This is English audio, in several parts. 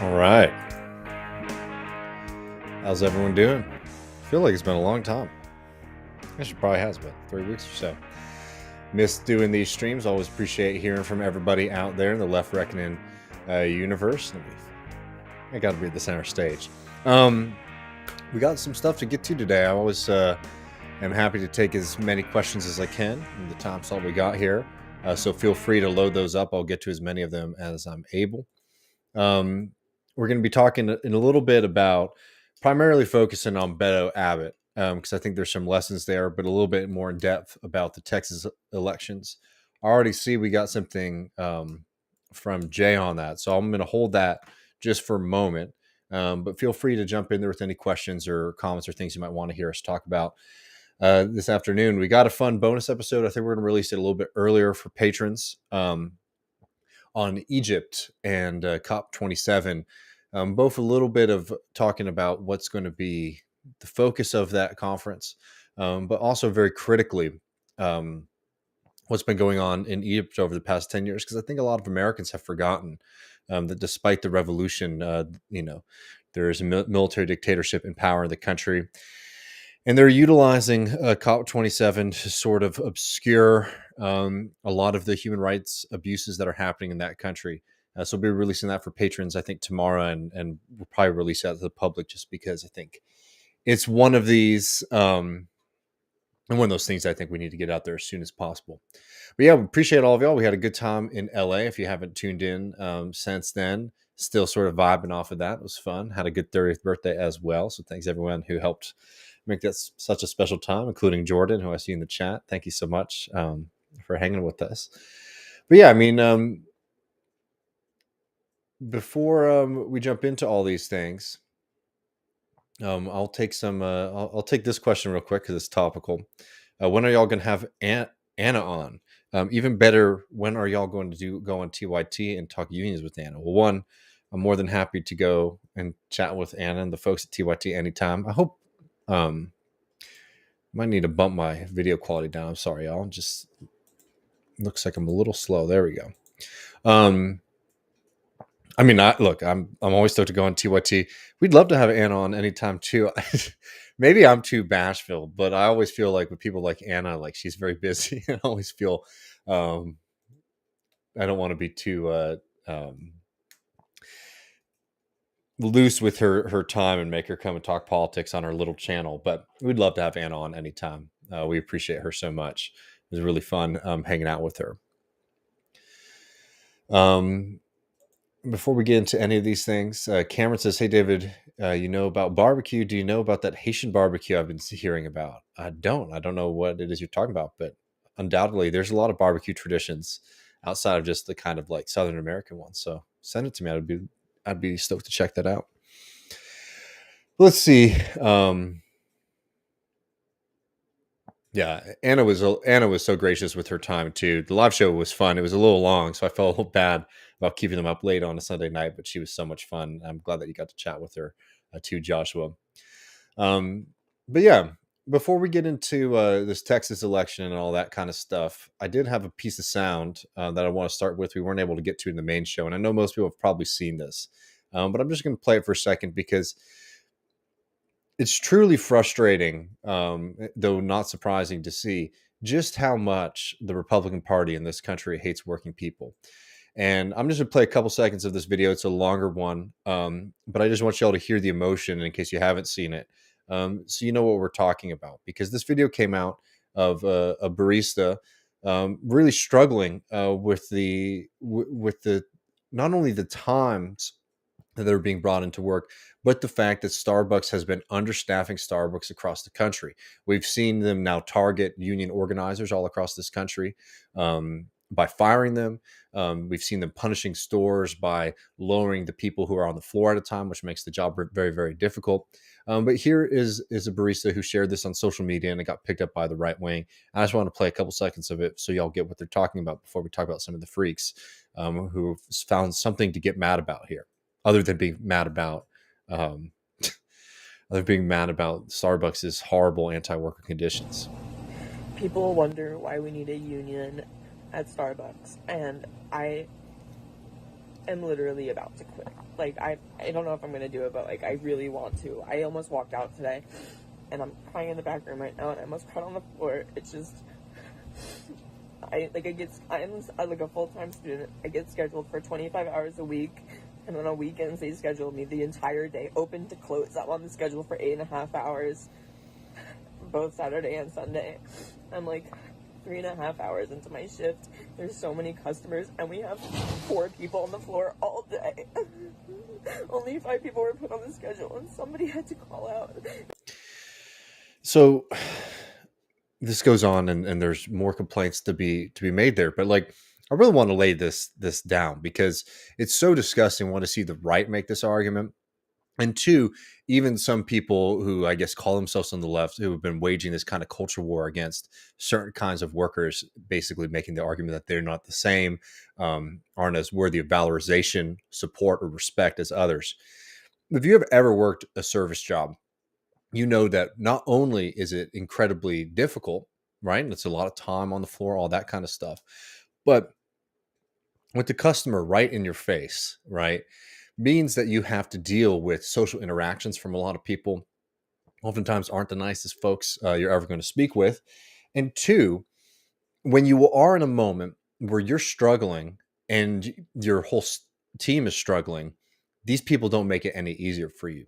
All right. How's everyone doing? I feel like it's been a long time. Actually, probably has been 3 weeks or so. Missed doing these streams. Always appreciate hearing from everybody out there in the Left Reckoning universe. I got to be at the center stage. We got some stuff to get to today. I always am happy to take as many questions as I can in the time slot we got here. So feel free to load those up. I'll get to as many of them as I'm able. We're going to be talking in a little bit about primarily focusing on Beto Abbott, because I think there's some lessons there, but a little bit more in depth about the Texas elections. I already see we got something from Jay on that, so I'm going to hold that just for a moment. But feel free to jump in there with any questions or comments or things you might want to hear us talk about this afternoon. We got a fun bonus episode. I think we're going to release it a little bit earlier for patrons on Egypt and COP27. Both a little bit of talking about what's going to be the focus of that conference, but also very critically what's been going on in Egypt over the past 10 years, because I think a lot of Americans have forgotten that despite the revolution, there is a military dictatorship in power in the country. And they're utilizing COP27 to sort of obscure a lot of the human rights abuses that are happening in that country. So we'll be releasing that for patrons, I think, tomorrow, and we'll probably release that to the public just because I think it's one of these, and one of those things I think we need to get out there as soon as possible. But yeah, we appreciate all of y'all. We had a good time in LA. If you haven't tuned in since then, still sort of vibing off of that. It was fun. Had a good 30th birthday as well. So thanks everyone who helped make that such a special time, including Jordan, who I see in the chat. Thank you so much for hanging with us. But yeah, I mean, before we jump into all these things, I'll take some. I'll take this question real quick because it's topical. When are y'all going to have Anna on? Even better, when are y'all going to go on TYT and talk unions with Anna? Well, one, I'm more than happy to go and chat with Anna and the folks at TYT anytime. I hope. Might need to bump my video quality down. I'm sorry, y'all. Just looks like I'm a little slow. There we go. I mean, I'm always stoked to go on TYT. We'd love to have Anna on anytime too. Maybe I'm too bashful, but I always feel like with people like Anna, like she's very busy. I always feel I don't want to be too loose with her time and make her come and talk politics on our little channel, but we'd love to have Anna on anytime. We appreciate her so much. It was really fun hanging out with her. Before we get into any of these things, Cameron says, "Hey David, you know about barbecue? Do you know about that Haitian barbecue I've been hearing about?" I don't know what it is you're talking about, but undoubtedly there's a lot of barbecue traditions outside of just the kind of like Southern American ones. So send it to me. I'd be stoked to check that out. Let's see. Yeah, Anna was so gracious with her time too. The live show was fun. It was a little long, so I felt a little bad about keeping them up late on a Sunday night, but she was so much fun. I'm glad that you got to chat with her too, Joshua. But yeah, before we get into this Texas election and all that kind of stuff, I did have a piece of sound that I want to start with. We weren't able to get to in the main show, and I know most people have probably seen this, but I'm just going to play it for a second because it's truly frustrating, though not surprising to see just how much the Republican Party in this country hates working people. And I'm just going to play a couple seconds of this video. It's a longer one, but I just want y'all to hear the emotion in case you haven't seen it, so you know what we're talking about. Because this video came out of a barista really struggling with the not only the times that are being brought into work, but the fact that Starbucks has been understaffing Starbucks across the country. We've seen them now target union organizers all across this country by firing them. We've seen them punishing stores by lowering the people who are on the floor at a time, which makes the job very, very difficult. But here is a barista who shared this on social media, and it got picked up by the right wing. I just want to play a couple seconds of it so y'all get what they're talking about before we talk about some of the freaks who found something to get mad about here, other than being mad about Starbucks' horrible anti-worker conditions. People wonder why we need a union at Starbucks, and I am literally about to quit. like I don't know if I'm gonna do it, but like I really want to. I almost walked out today, and I'm crying in the back room right now, and I almost cried on the floor. It's just I'm like a full-time student. I get scheduled for 25 hours a week, and then on weekends they schedule me the entire day, open to close. I'm on the schedule for 8.5 hours, both Saturday and Sunday. I'm like 3.5 hours into my shift. There's so many customers, and we have 4 people on the floor all day. Only 5 people were put on the schedule, and somebody had to call out. So this goes on, and there's more complaints to be made there. But like, I really want to lay this down because it's so disgusting. I want to see the right make this argument. And two, even some people who I guess call themselves on the left who have been waging this kind of culture war against certain kinds of workers, basically making the argument that they're not the same, aren't as worthy of valorization, support, or respect as others. If you have ever worked a service job, you know that not only is it incredibly difficult, right? And it's a lot of time on the floor, all that kind of stuff, but with the customer right in your face, right, means that you have to deal with social interactions from a lot of people. Oftentimes aren't the nicest folks you're ever going to speak with. And two, when you are in a moment where you're struggling and your whole team is struggling, these people don't make it any easier for you.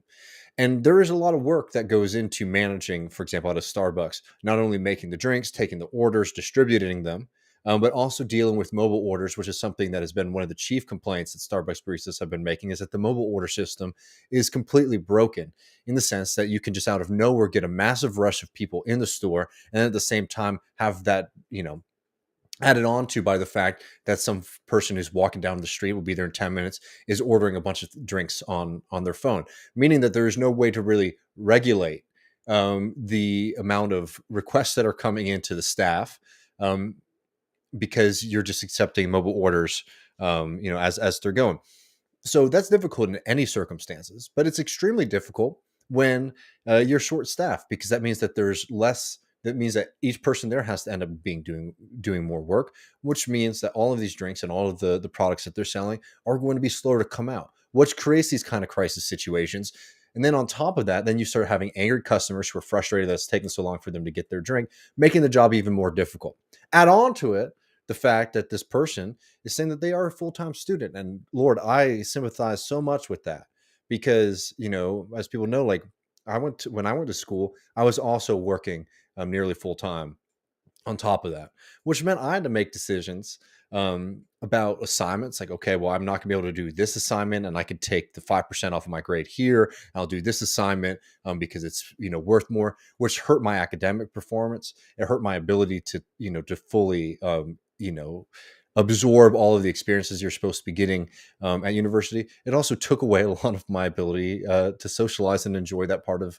And there is a lot of work that goes into managing, for example, at a Starbucks, not only making the drinks, taking the orders, distributing them, but also dealing with mobile orders, which is something that has been one of the chief complaints that Starbucks baristas have been making, is that the mobile order system is completely broken in the sense that you can just out of nowhere get a massive rush of people in the store and at the same time have that, added on to by the fact that some person who's walking down the street will be there in 10 minutes is ordering a bunch of drinks on their phone, meaning that there is no way to really regulate the amount of requests that are coming into the staff, because you're just accepting mobile orders, as they're going. So that's difficult in any circumstances, but it's extremely difficult when you're short staffed, because that means that there's less. That means that each person there has to end up doing more work, which means that all of these drinks and all of the products that they're selling are going to be slower to come out, which creates these kind of crisis situations. And then on top of that, then you start having angry customers who are frustrated that it's taking so long for them to get their drink, making the job even more difficult. Add on to it the fact that this person is saying that they are a full-time student. And Lord, I sympathize so much with that because, as people know, like when I went to school, I was also working nearly full-time on top of that, which meant I had to make decisions about assignments. Like, okay, well, I'm not gonna be able to do this assignment, and I could take the 5% off of my grade here. I'll do this assignment because it's worth more, which hurt my academic performance. It hurt my ability to fully absorb all of the experiences you're supposed to be getting at university. It also took away a lot of my ability to socialize and enjoy that part of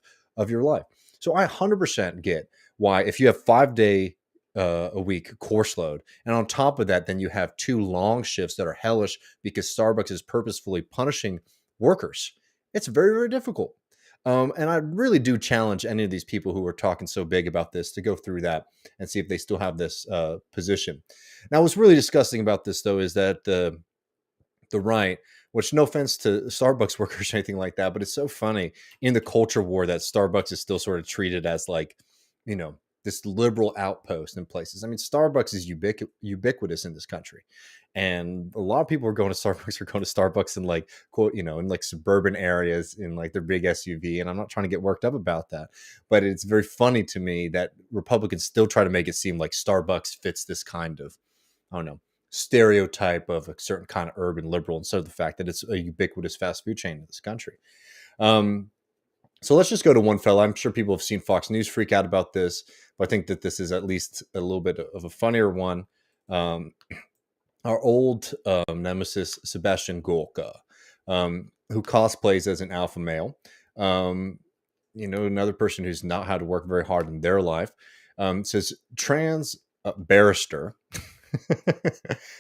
your life. So I 100% get why, if you have 5-day a week course load, and on top of that, then you have 2 long shifts that are hellish because Starbucks is purposefully punishing workers. It's very, very difficult. And I really do challenge any of these people who are talking so big about this to go through that and see if they still have this position. Now, what's really disgusting about this, though, is that the right, which no offense to Starbucks workers or anything like that, but it's so funny in the culture war that Starbucks is still sort of treated as like, this liberal outpost in places. I mean, Starbucks is ubiquitous in this country. And a lot of people are going to Starbucks in like, quote, in like suburban areas in like their big SUV. And I'm not trying to get worked up about that, but it's very funny to me that Republicans still try to make it seem like Starbucks fits this kind of, I don't know, stereotype of a certain kind of urban liberal instead of the fact that it's a ubiquitous fast food chain in this country. So let's just go to one fella. I'm sure people have seen Fox News freak out about this, but I think that this is at least a little bit of a funnier one. Our old nemesis, Sebastian Gorka, who cosplays as an alpha male. Another person who's not had to work very hard in their life, says trans barrister,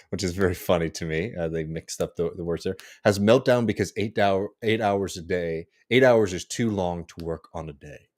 which is very funny to me. They mixed up the words there. Has meltdown because 8 hours a day. 8 hours is too long to work on a day.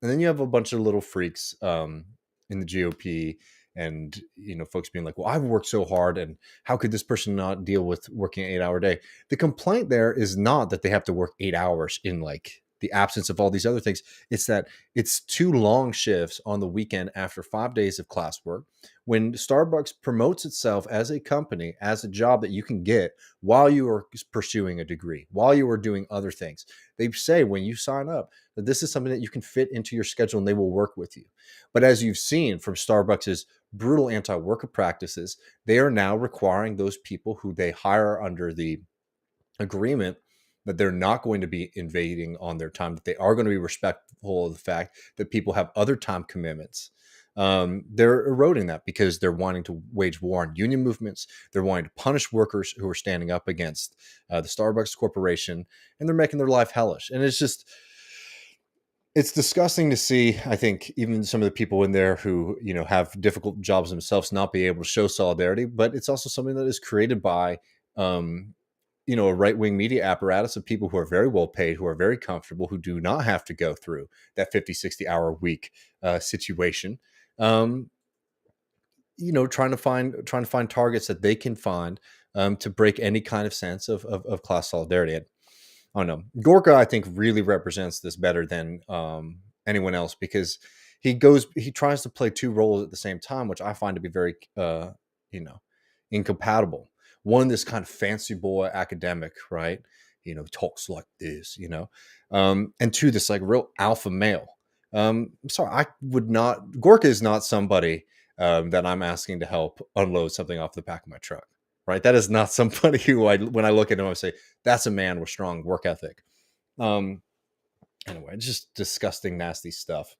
And then you have a bunch of little freaks in the GOP and folks being like, well, I've worked so hard, and how could this person not deal with working an 8-hour day? The complaint there is not that they have to work 8 hours in like the absence of all these other things. It's that it's too long shifts on the weekend after 5 days of classwork. When Starbucks promotes itself as a company, as a job that you can get while you are pursuing a degree, while you are doing other things, they say when you sign up that this is something that you can fit into your schedule and they will work with you. But as you've seen from Starbucks's brutal anti-worker practices, they are now requiring those people who they hire under the agreement that they're not going to be invading on their time, that they are going to be respectful of the fact that people have other time commitments. They're eroding that because they're wanting to wage war on union movements. They're wanting to punish workers who are standing up against the Starbucks corporation, and they're making their life hellish. And it's disgusting to see, I think, even some of the people in there who, have difficult jobs themselves not be able to show solidarity. But it's also something that is created by, a right-wing media apparatus of people who are very well paid, who are very comfortable, who do not have to go through that 50, 60-hour week situation. Trying to find targets that they can find to break any kind of sense of class solidarity. I don't know. Gorka, I think, really represents this better than anyone else because he tries to play two roles at the same time, which I find to be very, incompatible. One, this kind of fancy boy academic, right? Talks like this, and two, this like real alpha male. I'm sorry, I would not. Gorka is not somebody that I'm asking to help unload something off the back of my truck. Right? That is not somebody who when I look at him, I say, that's a man with strong work ethic. Anyway, just disgusting, nasty stuff.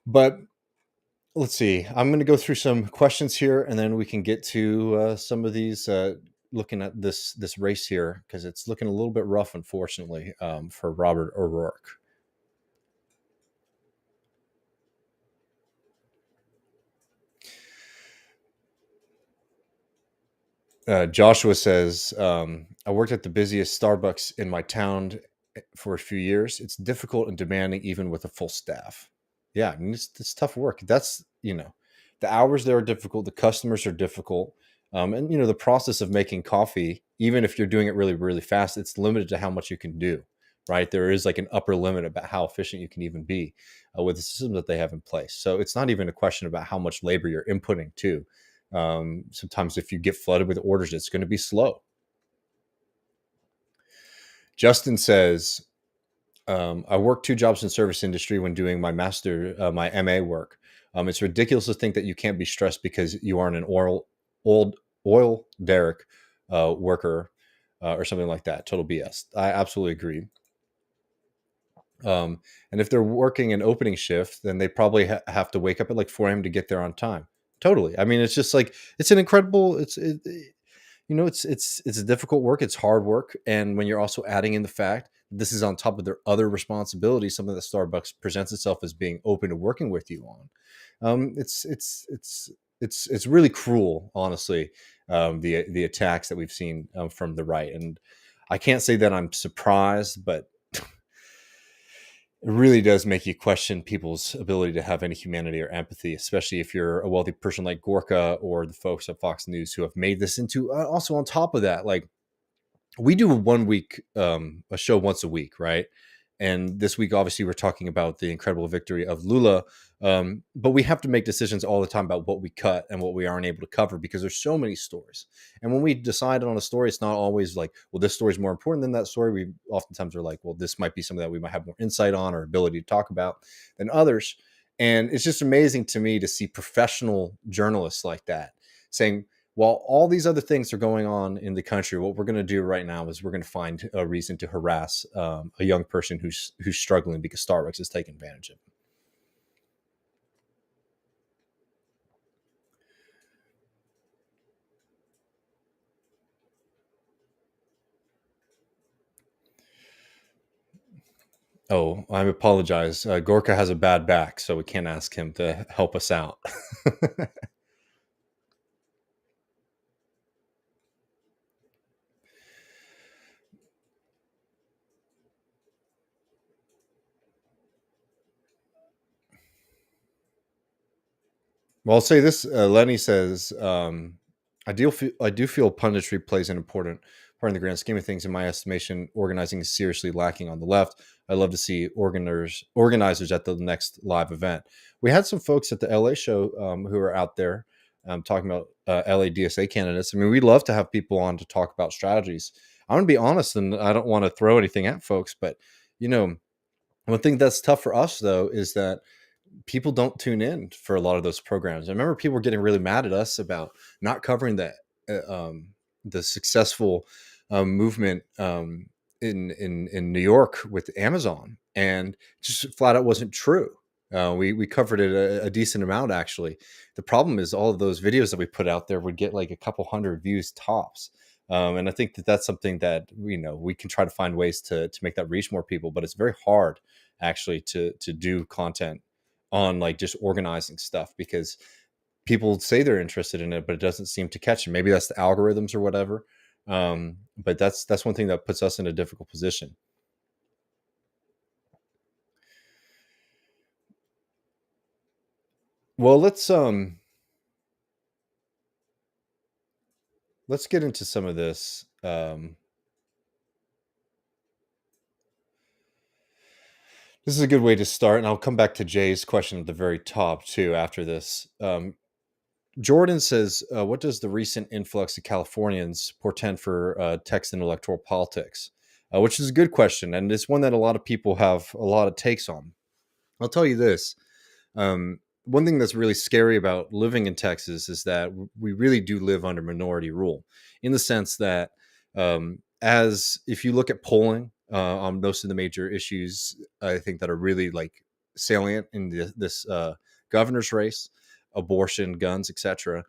But let's see. I'm going to go through some questions here, and then we can get to some of these. Looking at this race here, because it's looking a little bit rough, unfortunately, for Robert O'Rourke. Joshua says, I worked at the busiest Starbucks in my town for a few years. It's difficult and demanding, even with a full staff. Yeah, I mean, it's tough work. That's, the hours there are difficult. The customers are difficult. And, the process of making coffee, even if you're doing it really, really fast, it's limited to how much you can do, right? There is like an upper limit about how efficient you can even be with the system that they have in place. So it's not even a question about how much labor you're inputting too. Sometimes if you get flooded with orders, it's going to be slow. Justin says, I worked 2 jobs in service industry when doing my my MA work. It's ridiculous to think that you can't be stressed because you aren't an oil derrick worker or something like that. Total BS. I absolutely agree. And if they're working an opening shift, then they probably have to wake up at like 4 a.m. to get there on time. Totally. I mean, it's just like, it's an incredible, it's difficult work. It's hard work. And when you're also adding in the fact this is on top of their other responsibilities, something that Starbucks presents itself as being open to working with you on, it's really cruel, honestly. The attacks that we've seen from the right, and I can't say that I'm surprised, but it really does make you question people's ability to have any humanity or empathy, especially if you're a wealthy person like Gorka or the folks at Fox News who have made this into. Also, on top of that, like, we do a show once a week, right? And this week, obviously, we're talking about the incredible victory of Lula. But we have to make decisions all the time about what we cut and what we aren't able to cover because there's so many stories. And when we decide on a story, it's not always like, well, this story is more important than that story. We oftentimes are like, well, this might be something that we might have more insight on or ability to talk about than others. And it's just amazing to me to see professional journalists like that saying, while all these other things are going on in the country, what we're going to do right now is we're going to find a reason to harass a young person who's struggling because Starbucks is taking advantage of him. Oh, I apologize. Gorka has a bad back, so we can't ask him to help us out. Well, I'll say this. Lenny says, I do feel punditry plays an important part in the grand scheme of things. In my estimation, organizing is seriously lacking on the left. I love to see organizers at the next live event. We had some folks at the LA show who are out there talking about LA DSA candidates. I mean, we'd love to have people on to talk about strategies. I'm going to be honest, and I don't want to throw anything at folks, but you know, one thing that's tough for us though is that people don't tune in for a lot of those programs. I remember people were getting really mad at us about not covering the successful movement in New York with Amazon, and just flat out wasn't true. We covered it a decent amount actually. The problem is all of those videos that we put out there would get like a couple hundred views tops. And I think that that's something that we can try to find ways to make that reach more people, but it's very hard actually to do content on like just organizing stuff because people say they're interested in it, but it doesn't seem to catch them. Maybe that's the algorithms or whatever. But that's one thing that puts us in a difficult position. Well, let's get into some of this. This is a good way to start, and I'll come back to Jay's question at the very top too after this. Jordan says, "What does the recent influx of Californians portend for Texan electoral politics?" Which is a good question, and it's one that a lot of people have a lot of takes on. I'll tell you this: one thing that's really scary about living in Texas is that we really do live under minority rule, in the sense that, as if you look at polling on most of the major issues, I think that are really like salient in this governor's race, abortion, guns, etc.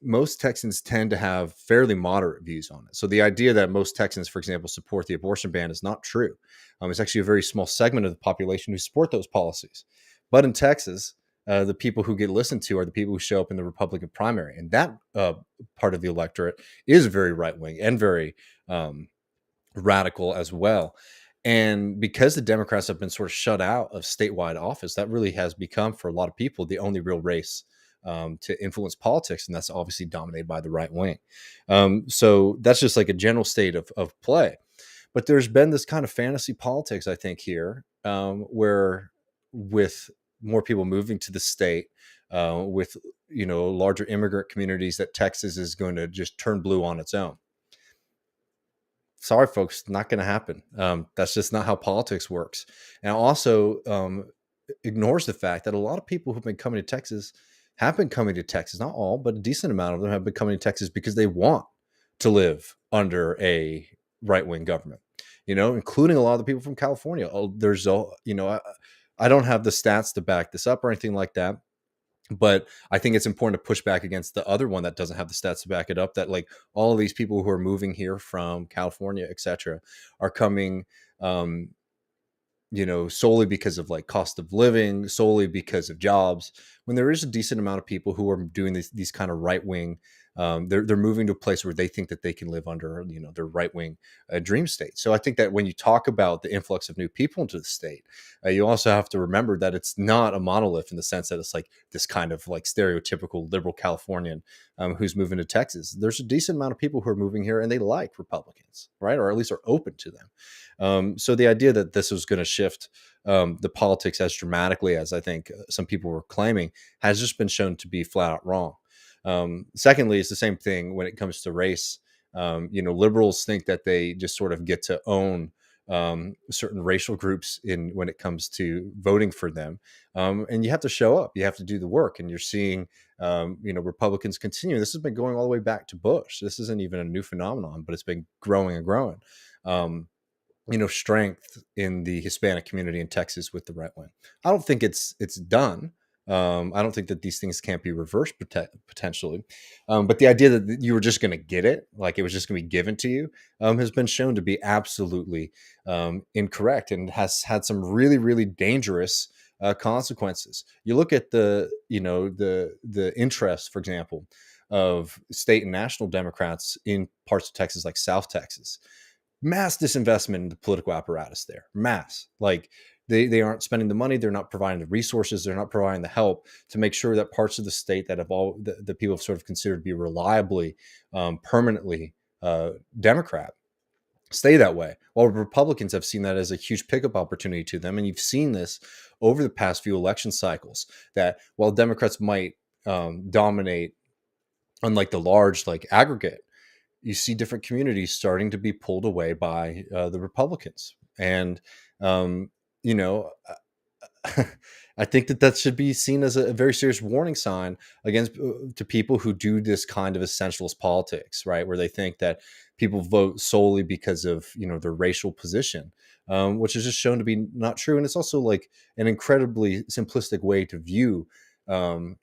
Most Texans tend to have fairly moderate views on it. So the idea that most Texans, for example, support the abortion ban is not true. It's actually a very small segment of the population who support those policies. But in Texas, the people who get listened to are the people who show up in the Republican primary, and that part of the electorate is very right wing and very radical as well. And because the Democrats have been sort of shut out of statewide office, that really has become, for a lot of people, the only real race to influence politics, and that's obviously dominated by the right wing. So that's just like a general state of play. But there's been this kind of fantasy politics, I think, here, where with more people moving to the state, with larger immigrant communities, that Texas is going to just turn blue on its own. Sorry, folks, not going to happen. That's just not how politics works. And also ignores the fact that a lot of people who've been coming to Texas have been coming to Texas. Not all, but a decent amount of them have been coming to Texas because they want to live under a right-wing government. Including a lot of the people from California. I don't have the stats to back this up or anything like that, but I think it's important to push back against the other one that doesn't have the stats to back it up, that like all of these people who are moving here from California, etc., are coming solely because of like cost of living, solely because of jobs, when there is a decent amount of people who are doing these kind of right wing, they're moving to a place where they think that they can live under their right wing dream state. So I think that when you talk about the influx of new people into the state, you also have to remember that it's not a monolith, in the sense that it's like this kind of like stereotypical liberal Californian who's moving to Texas. There's a decent amount of people who are moving here and they like Republicans, right? Or at least are open to them. So the idea that this was going to shift the politics as dramatically as I think some people were claiming has just been shown to be flat out wrong. Secondly, it's the same thing when it comes to race. Liberals think that they just sort of get to own certain racial groups when it comes to voting for them. And you have to show up, you have to do the work. And you're seeing, Republicans continue. This has been going all the way back to Bush. This isn't even a new phenomenon, but it's been growing and growing. Strength in the Hispanic community in Texas with the right wing. I don't think it's done. I don't think that these things can't be reversed potentially. But the idea that you were just going to get it, like it was just going to be given to you, has been shown to be absolutely incorrect, and has had some really, really dangerous consequences. You look at the interest, for example, of state and national Democrats in parts of Texas, like South Texas. Mass disinvestment in the political apparatus there. Mass. Like they aren't spending the money, they're not providing the resources, they're not providing the help to make sure that parts of the state that have all the people have sort of considered to be reliably, permanently Democrat stay that way. While Republicans have seen that as a huge pickup opportunity to them, and you've seen this over the past few election cycles. That while Democrats might dominate, unlike the large like aggregate, you see different communities starting to be pulled away by the Republicans, and you know, I think that should be seen as a very serious warning sign against to people who do this kind of essentialist politics, right? Where they think that people vote solely because of their racial position, which is just shown to be not true, and it's also like an incredibly simplistic way to view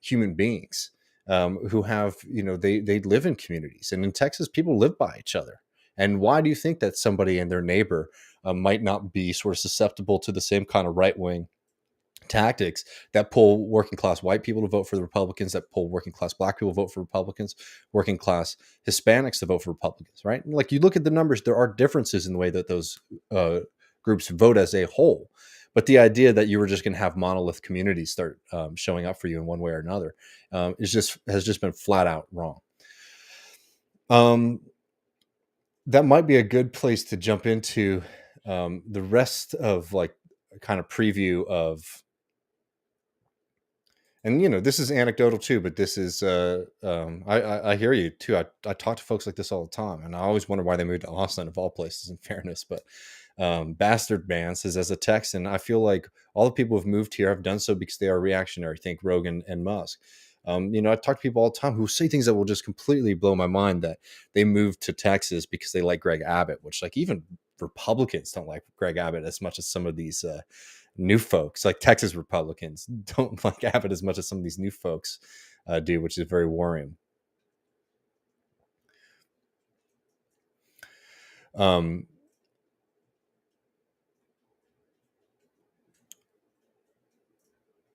human beings who have they live in communities, and in Texas, people live by each other. And why do you think that somebody and their neighbor might not be sort of susceptible to the same kind of right wing tactics that pull working class white people to vote for the Republicans, that pull working class black people to vote for Republicans, working class Hispanics to vote for Republicans, right? And like you look at the numbers, there are differences in the way that those groups vote as a whole. But the idea that you were just going to have monolith communities start showing up for you in one way or another has just been flat out wrong. That might be a good place to jump into the rest of like a kind of preview of. And this is anecdotal too, but this is I hear you too. I talk to folks like this all the time, and I always wonder why they moved to Austin of all places. In fairness, but Bastard Man says, as a Texan, I feel like all the people who've moved here have done so because they are reactionary. Think Rogan and Musk. I talk to people all the time who say things that will just completely blow my mind, that they moved to Texas because they like Greg Abbott, which like even Republicans don't like Greg Abbott as much as some of these new folks. Like Texas Republicans don't like Abbott as much as some of these new folks do, which is very worrying.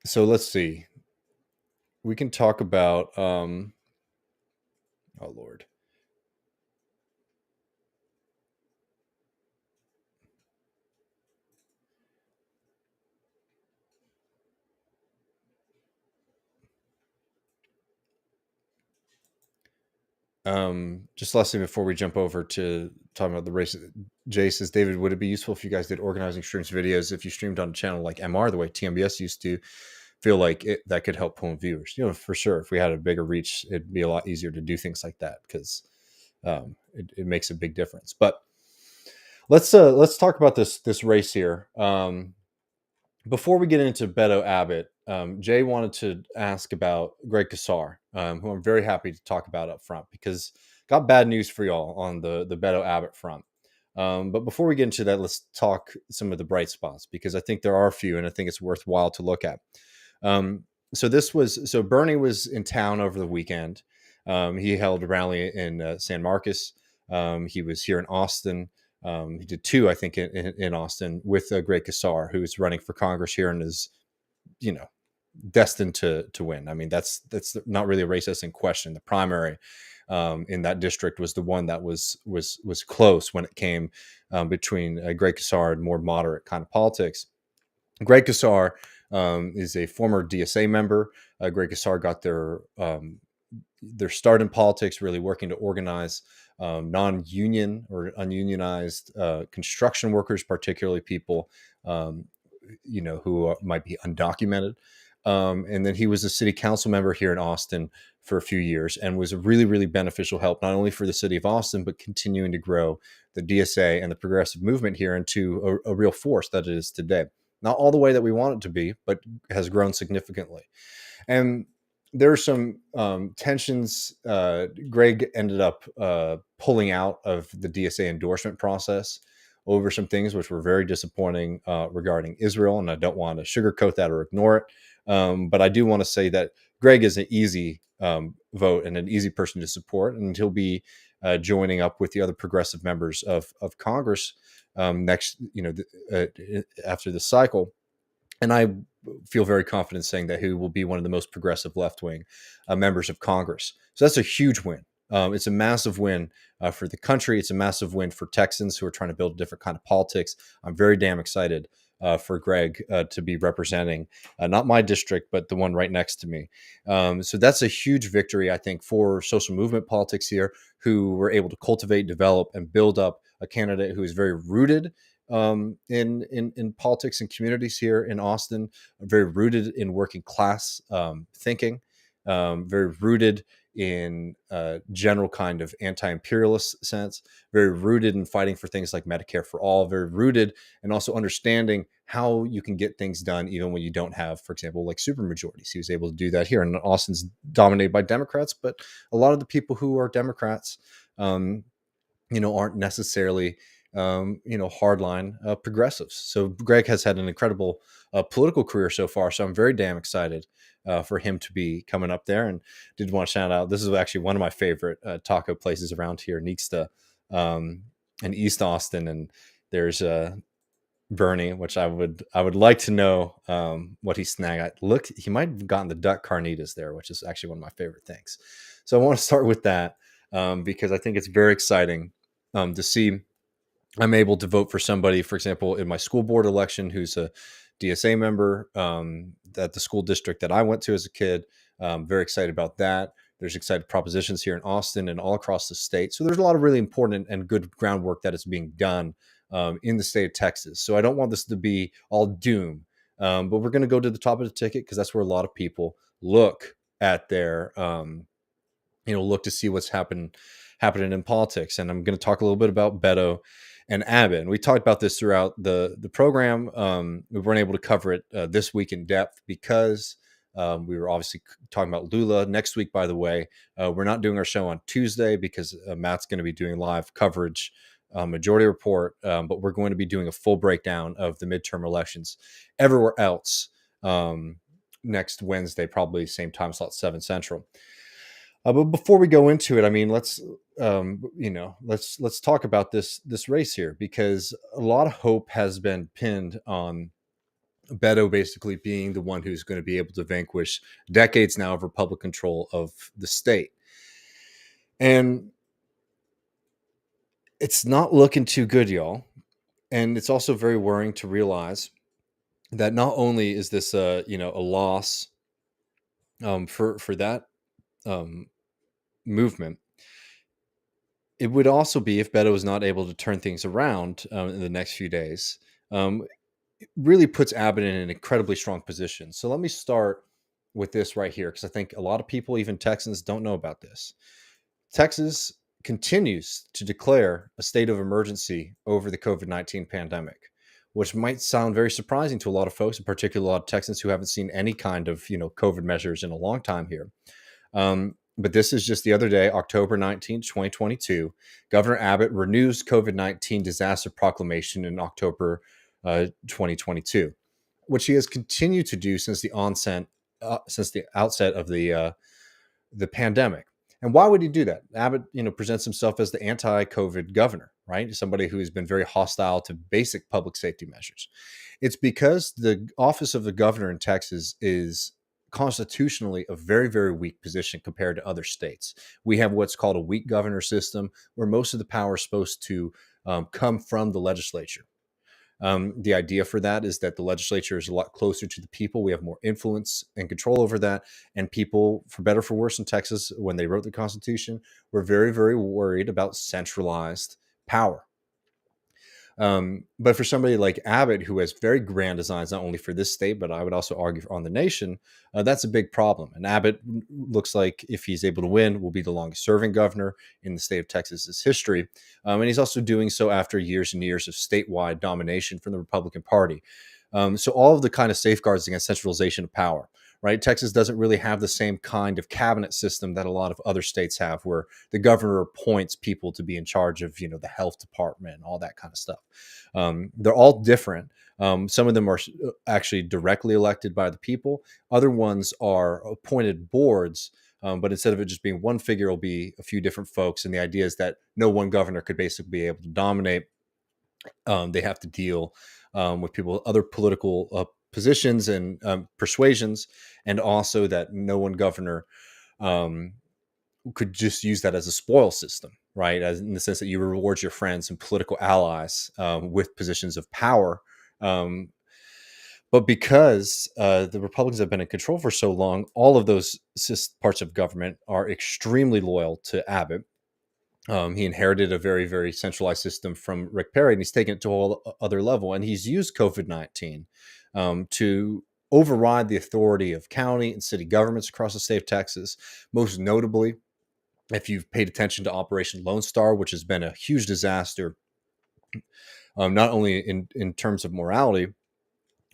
So let's see. We can talk about oh Lord. Just lastly, before we jump over to talking about the race, Jay says, David, would it be useful if you guys did organizing streams videos if you streamed on a channel like MR the way TMBS used to? Feel like that could help pull in viewers. For sure. If we had a bigger reach, it'd be a lot easier to do things like that because it makes a big difference. But let's talk about this race here. Before we get into Beto Abbott, Jay wanted to ask about Greg Casar, who I'm very happy to talk about up front because got bad news for y'all on the Beto Abbott front. But before we get into that, let's talk some of the bright spots because I think there are a few, and I think it's worthwhile to look at. So Bernie was in town over the weekend. He held a rally in San Marcos. He was here in Austin. He did two, I think, in Austin with Greg Casar, who is running for Congress here and is, destined to win. I mean, that's not really a race that's in question. The primary in that district was the one that was close when it came between Greg Casar and more moderate kind of politics. Greg Casar is a former DSA member. Greg Casar got their start in politics, really working to organize non-union or ununionized construction workers, particularly people, who might be undocumented. And then he was a city council member here in Austin for a few years and was a really, really beneficial help, not only for the city of Austin, but continuing to grow the DSA and the progressive movement here into a real force that it is today. Not all the way that we want it to be, but has grown significantly. And there are some tensions. Greg ended up pulling out of the DSA endorsement process over some things which were very disappointing regarding Israel. And I don't want to sugarcoat that or ignore it. But I do want to say that Greg is an easy vote and an easy person to support. And he'll be joining up with the other progressive members of Congress next, after the cycle. And I feel very confident saying that he will be one of the most progressive left-wing members of Congress. So that's a huge win. It's a massive win for the country. It's a massive win for Texans who are trying to build a different kind of politics. I'm very damn excited for Greg to be representing not my district, but the one right next to me. So that's a huge victory, I think, for social movement politics here, who were able to cultivate, develop, and build up a candidate who is very rooted in politics and communities here in Austin, very rooted in working class thinking, very rooted in general kind of anti-imperialist sense, very rooted in fighting for things like Medicare for all, very rooted and also understanding how you can get things done even when you don't have, for example, like supermajorities. He was able to do that here. And Austin's dominated by Democrats, but a lot of the people who are Democrats, aren't necessarily, hardline progressives. So Greg has had an incredible political career so far. So I'm very damn excited for him to be coming up there. And did want to shout out, this is actually one of my favorite taco places around here, Nixta, in East Austin. And there's Bernie, which I would like to know what he snagged. Look, he might have gotten the duck carnitas there, which is actually one of my favorite things. So I want to start with that because I think it's very exciting to see I'm able to vote for somebody, for example, in my school board election, who's a DSA member at the school district that I went to as a kid. Very excited about that. There's excited propositions here in Austin and all across the state. So there's a lot of really important and good groundwork that is being done in the state of Texas. So I don't want this to be all doom, but we're going to go to the top of the ticket because that's where a lot of people look at their, look to see what's happening in politics. And I'm going to talk a little bit about Beto and Abbott. And we talked about this throughout the program. We weren't able to cover it this week in depth because we were obviously talking about Lula. Next week, by the way, we're not doing our show on Tuesday because Matt's going to be doing live coverage, Majority Report, but we're going to be doing a full breakdown of the midterm elections everywhere else next Wednesday, probably same time slot, 7 Central. But before we go into it, I mean, let's talk about this race here, because a lot of hope has been pinned on Beto basically being the one who's going to be able to vanquish decades now of Republican control of the state. And it's not looking too good, y'all. And it's also very worrying to realize that not only is this a loss for that movement, it would also be if Beto is not able to turn things around in the next few days. It really puts Abbott in an incredibly strong position. So let me start with this right here, because I think a lot of people, even Texans, don't know about this. Texas continues to declare a state of emergency over the COVID-19 pandemic, which might sound very surprising to a lot of folks, in particular a lot of Texans who haven't seen any kind of COVID measures in a long time here. But this is just the other day, October 19th, 2022. Governor Abbott renews COVID-19 disaster proclamation in October 2022, which he has continued to do since the outset of the pandemic. And why would he do that? Abbott, presents himself as the anti-COVID governor, right? Somebody who has been very hostile to basic public safety measures. It's because the office of the governor in Texas is constitutionally a very, very weak position compared to other states. We have what's called a weak governor system, where most of the power is supposed to come from the legislature. The idea for that is that the legislature is a lot closer to the people. We have more influence and control over that. And people, for better or for worse in Texas, when they wrote the Constitution, were very, very worried about centralized power. But for somebody like Abbott, who has very grand designs, not only for this state, but I would also argue on the nation, that's a big problem. And Abbott looks like, if he's able to win, will be the longest serving governor in the state of Texas's history. And he's also doing so after years and years of statewide domination from the Republican Party. So all of the kind of safeguards against centralization of power, right? Texas doesn't really have the same kind of cabinet system that a lot of other states have, where the governor appoints people to be in charge of, the health department and all that kind of stuff. They're all different. Some of them are actually directly elected by the people. Other ones are appointed boards, but instead of it just being one figure, it'll be a few different folks. And the idea is that no one governor could basically be able to dominate. They have to deal with people with other political positions and persuasions, and also that no one governor could just use that as a spoil system, right? As in the sense that you reward your friends and political allies with positions of power. But because the Republicans have been in control for so long, all of those parts of government are extremely loyal to Abbott. He inherited a very, very centralized system from Rick Perry, and he's taken it to a whole other level. And he's used COVID-19 to override the authority of county and city governments across the state of Texas. Most notably, if you've paid attention to Operation Lone Star, which has been a huge disaster, not only in terms of morality,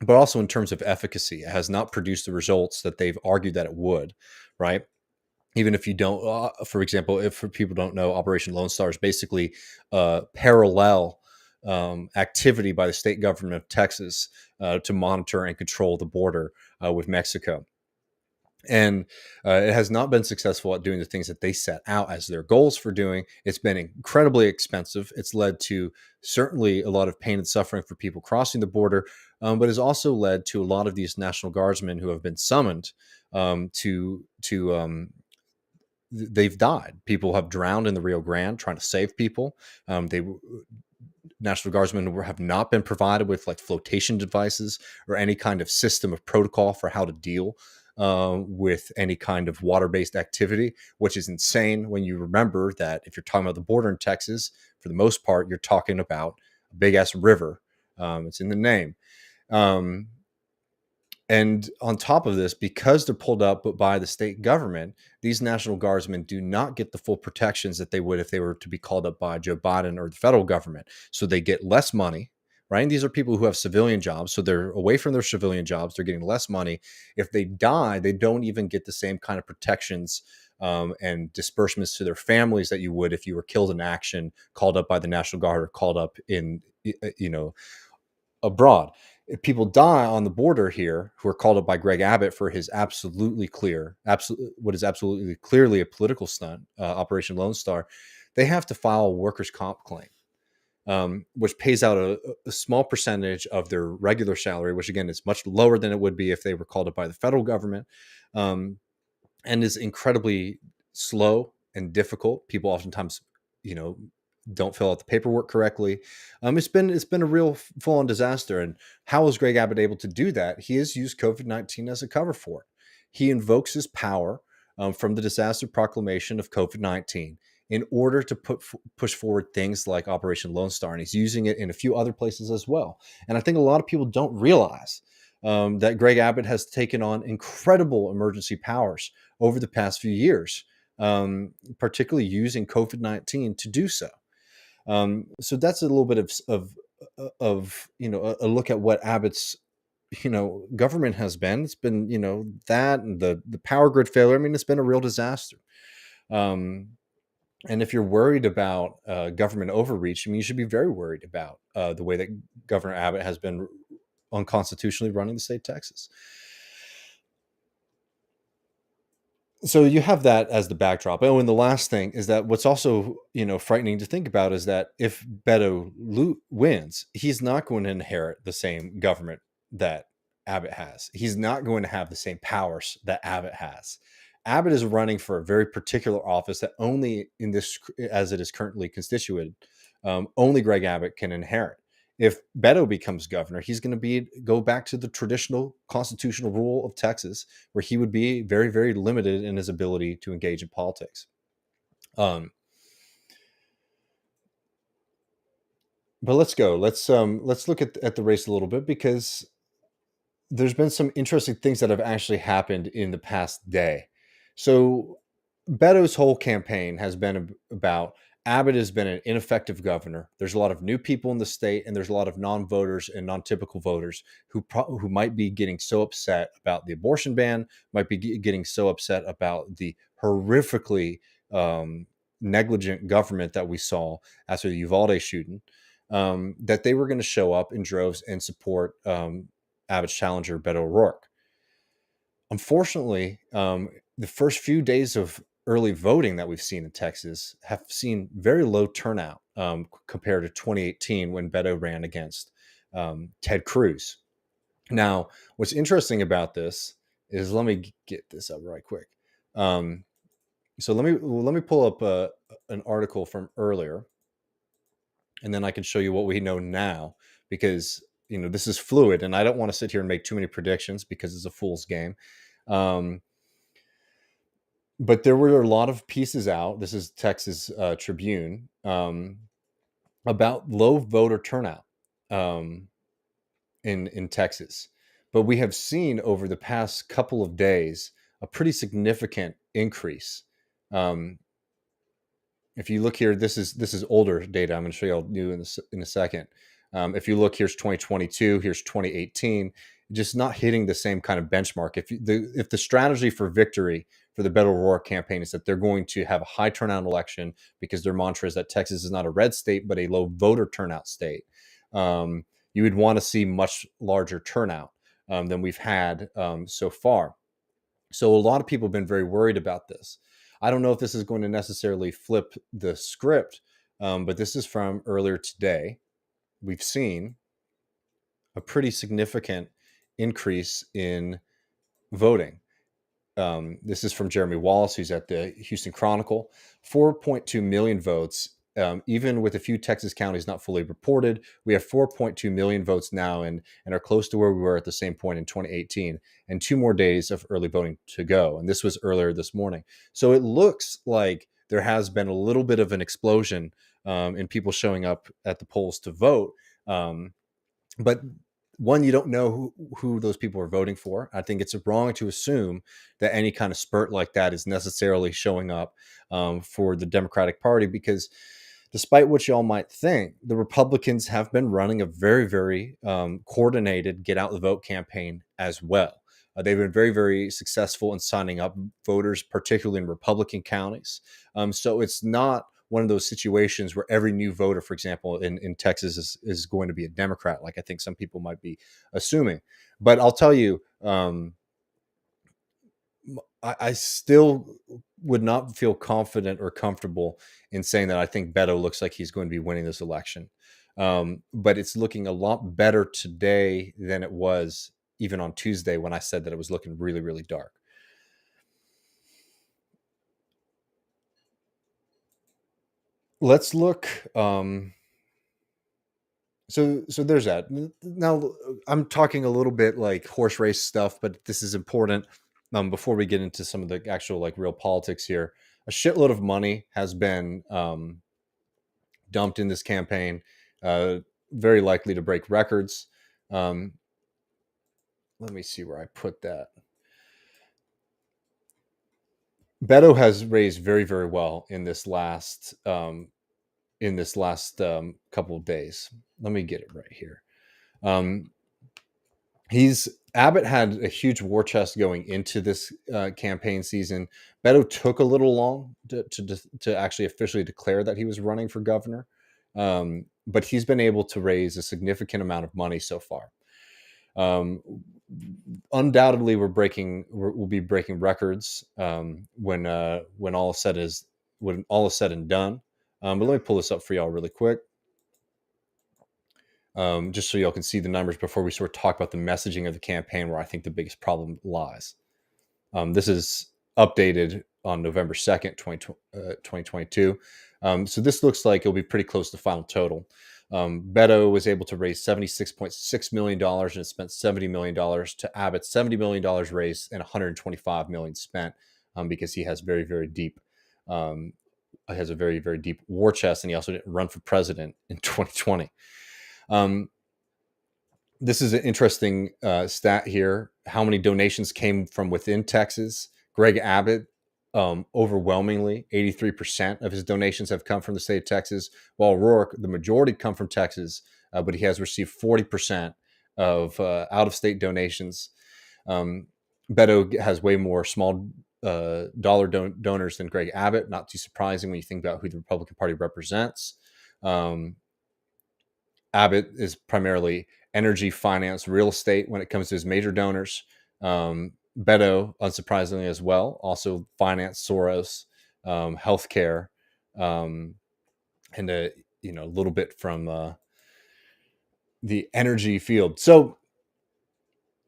but also in terms of efficacy. It has not produced the results that they've argued that it would, right? Even if you don't, for example, if people don't know, Operation Lone Star is basically parallel activity by the state government of Texas to monitor and control the border with Mexico. And it has not been successful at doing the things that they set out as their goals for doing. It's been incredibly expensive. It's led to certainly a lot of pain and suffering for people crossing the border, but has also led to a lot of these National Guardsmen who have been summoned they've died. People have drowned in the Rio Grande trying to save people. National Guardsmen have not been provided with like flotation devices or any kind of system of protocol for how to deal with any kind of water-based activity, which is insane when you remember that if you're talking about the border in Texas, for the most part, you're talking about a big-ass river. It's in the name. And on top of this, because they're pulled up by the state government, these National Guardsmen do not get the full protections that they would if they were to be called up by Joe Biden or the federal government. So they get less money, right? And these are people who have civilian jobs. So they're away from their civilian jobs. They're getting less money. If they die, they don't even get the same kind of protections and disbursements to their families that you would if you were killed in action, called up by the National Guard, or called up in, abroad. If people die on the border here who are called up by Greg Abbott for his what is absolutely clearly a political stunt, Operation Lone Star, they have to file a workers' comp claim, which pays out a small percentage of their regular salary, which again is much lower than it would be if they were called up by the federal government, and is incredibly slow and difficult. People oftentimes, don't fill out the paperwork correctly. It's been a real full-on disaster. And how is Greg Abbott able to do that? He has used COVID-19 as a cover for it. He invokes his power from the disaster proclamation of COVID-19 in order to push forward things like Operation Lone Star, and he's using it in a few other places as well. And I think a lot of people don't realize that Greg Abbott has taken on incredible emergency powers over the past few years, particularly using COVID-19 to do so. So that's a little bit of a look at what Abbott's government has been. It's been that and the power grid failure. I mean, it's been a real disaster. And if you're worried about government overreach, I mean, you should be very worried about the way that Governor Abbott has been unconstitutionally running the state of Texas. So you have that as the backdrop. Oh, and the last thing is that what's also, frightening to think about is that if Beto wins, he's not going to inherit the same government that Abbott has. He's not going to have the same powers that Abbott has. Abbott is running for a very particular office that only in this, as it is currently constituted, only Greg Abbott can inherit. If Beto becomes governor, he's going to go back to the traditional constitutional rule of Texas, where he would be very, very limited in his ability to engage in politics. But let's go. Let's look at the race a little bit, because there's been some interesting things that have actually happened in the past day. So Beto's whole campaign has been about Abbott has been an ineffective governor. There's a lot of new people in the state, and there's a lot of non-voters and non-typical voters who might be getting so upset about the abortion ban, might be getting so upset about the horrifically negligent government that we saw after the Uvalde shooting, that they were going to show up in droves and support Abbott's challenger, Beto O'Rourke. Unfortunately, the first few days of early voting that we've seen in Texas have seen very low turnout compared to 2018 when Beto ran against Ted Cruz. Now, what's interesting about this is, let me get this up right quick. So let me pull up an article from earlier, and then I can show you what we know now, because this is fluid, and I don't want to sit here and make too many predictions because it's a fool's game. But there were a lot of pieces out. This is Texas Tribune about low voter turnout in Texas. But we have seen over the past couple of days a pretty significant increase. If you look here, this is older data. I'm going to show you all new in a second. If you look, here's 2022, here's 2018, just not hitting the same kind of benchmark. If the strategy for victory for the Beto O'Rourke campaign is that they're going to have a high turnout election because their mantra is that Texas is not a red state but a low voter turnout state, you would want to see much larger turnout than we've had so far. So a lot of people have been very worried about this. I don't know if this is going to necessarily flip the script, but this is from earlier today. We've seen a pretty significant increase in voting. This is from Jeremy Wallace, who's at the Houston Chronicle. 4.2 million votes. Even with a few Texas counties not fully reported, we have 4.2 million votes now and are close to where we were at the same point in 2018, and 2 more days of early voting to go. And this was earlier this morning. So it looks like there has been a little bit of an explosion in people showing up at the polls to vote. But one, you don't know who those people are voting for. I think it's wrong to assume that any kind of spurt like that is necessarily showing up for the Democratic Party, because despite what y'all might think, the Republicans have been running a very, very coordinated get out the vote campaign as well. They've been very, very successful in signing up voters, particularly in Republican counties. So it's not one of those situations where every new voter, for example, in Texas is going to be a Democrat, like I think some people might be assuming. But I'll tell you, I still would not feel confident or comfortable in saying that I think Beto looks like he's going to be winning this election. But it's looking a lot better today than it was even on Tuesday when I said that it was looking really, really dark. Let's look. So there's that. Now I'm talking a little bit like horse race stuff, but this is important. Before we get into some of the actual like real politics here, a shitload of money has been dumped in this campaign, very likely to break records. Let me see where I put that. Beto has raised very, very well in this last couple of days. Let me get it right here. Abbott had a huge war chest going into this campaign season. Beto took a little long to actually officially declare that he was running for governor, but he's been able to raise a significant amount of money so far. Undoubtedly, we'll be breaking records when all is said and done. But let me pull this up for y'all really quick. Just so y'all can see the numbers before we sort of talk about the messaging of the campaign, where I think the biggest problem lies. This is updated on November 2nd, 2022. So this looks like it'll be pretty close to the final total. Beto was able to raise $76.6 million and it spent $70 million to Abbott, $70 million raised and $125 million spent because he has very, very deep has a very, very deep war chest, and he also didn't run for president in 2020. This is an interesting stat here. How many donations came from within Texas? Greg Abbott, overwhelmingly, 83% of his donations have come from the state of Texas, while O'Rourke, the majority come from Texas, but he has received 40% of out-of-state donations. Beto has way more small dollar donors than Greg Abbott. Not too surprising when you think about who the Republican Party represents. Abbott is primarily energy, finance, real estate when it comes to his major donors. Beto, unsurprisingly as well, also finance, Soros, healthcare, and a little bit from the energy field. So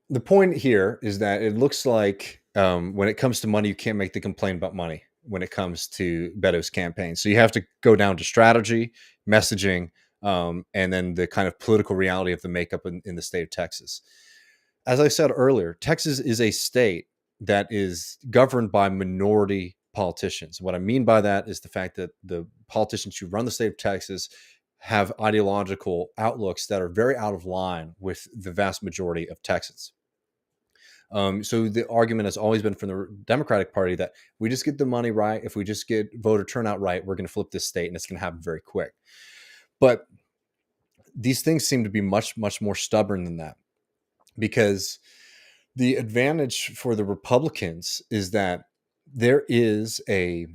the point here is that it looks like when it comes to money, you can't make the complaint about money when it comes to Beto's campaign. So you have to go down to strategy, messaging, and then the kind of political reality of the makeup in the state of Texas. As I said earlier, Texas is a state that is governed by minority politicians. What I mean by that is the fact that the politicians who run the state of Texas have ideological outlooks that are very out of line with the vast majority of Texans. So the argument has always been from the Democratic Party that we just get the money right, if we just get voter turnout right, we're going to flip this state and it's going to happen very quick. But these things seem to be much, much more stubborn than that, because the advantage for the Republicans is that there is a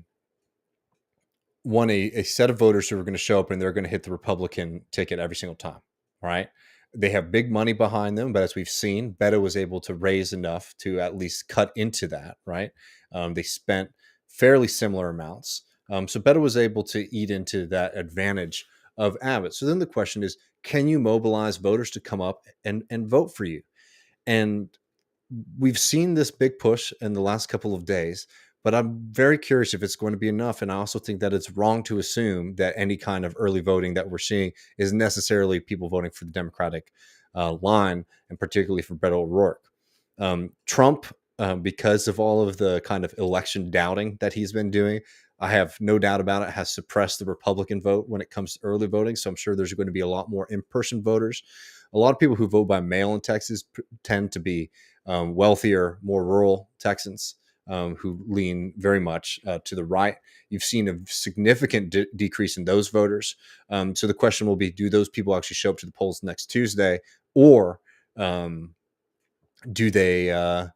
set of voters who are going to show up and they're going to hit the Republican ticket every single time, right? They have big money behind them, but as we've seen, Beto was able to raise enough to at least cut into that, right? They spent fairly similar amounts. So Beto was able to eat into that advantage of Abbott. So then the question is, can you mobilize voters to come up and vote for you? And we've seen this big push in the last couple of days, but I'm very curious if it's going to be enough. And I also think that it's wrong to assume that any kind of early voting that we're seeing is necessarily people voting for the Democratic line, and particularly for Beto O'Rourke. Trump, because of all of the kind of election doubting that he's been doing, I have no doubt about it, has suppressed the Republican vote when it comes to early voting. So I'm sure there's going to be a lot more in-person voters. A lot of people who vote by mail in Texas tend to be wealthier, more rural Texans who lean very much to the right. You've seen a significant decrease in those voters. So the question will be, do those people actually show up to the polls next Tuesday, or do they, or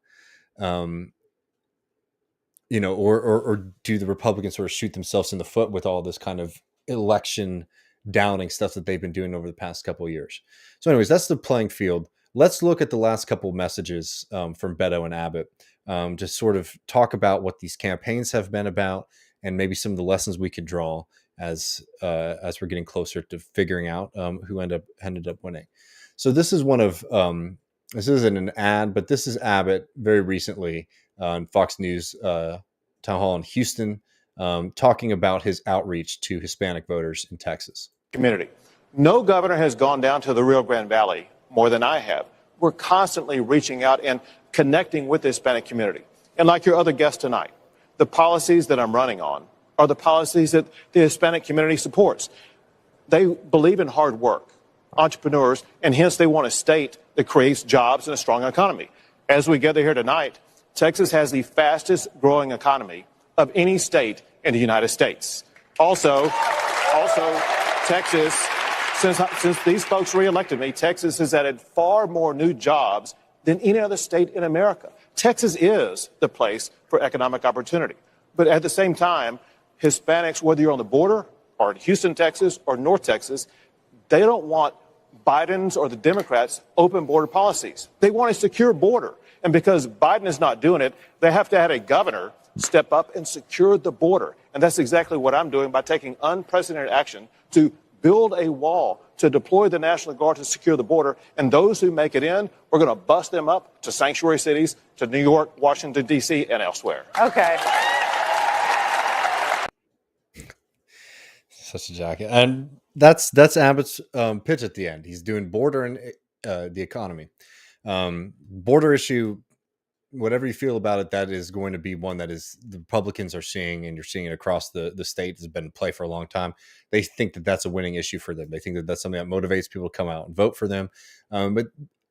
do the Republicans sort of shoot themselves in the foot with all this kind of election downing stuff that they've been doing over the past couple of years? So anyways, that's the playing field. Let's look at the last couple of messages from Beto and Abbott to sort of talk about what these campaigns have been about, and maybe some of the lessons we could draw as we're getting closer to figuring out who ended up winning. So this is one of this isn't an ad, but this is Abbott very recently on Fox News town hall in Houston, talking about his outreach to Hispanic voters in Texas. Community. No governor has gone down to the Rio Grande Valley more than I have. We're constantly reaching out and connecting with the Hispanic community. And like your other guest tonight, the policies that I'm running on are the policies that the Hispanic community supports. They believe in hard work, entrepreneurs, and hence they want a state that creates jobs and a strong economy. As we gather here tonight, Texas has the fastest growing economy of any state in the United States. Also, Texas, since these folks reelected me, Texas has added far more new jobs than any other state in America. Texas is the place for economic opportunity. But at the same time, Hispanics, whether you're on the border or in Houston, Texas, or North Texas, they don't want Biden's or the Democrats' open border policies. They want a secure border. And because Biden is not doing it, they have to have a governor step up and secure the border. And that's exactly what I'm doing by taking unprecedented action to build a wall, to deploy the National Guard to secure the border. And those who make it in, we're going to bust them up to sanctuary cities, to New York, Washington, D.C., and elsewhere. Okay. Such a jacket. And that's Abbott's pitch at the end. He's doing border and the economy. Border issue, whatever you feel about it, that is going to be one that is the Republicans are seeing, and you're seeing it across the state. Has been in play for a long time. They think that that's a winning issue for them. They think that that's something that motivates people to come out and vote for them. But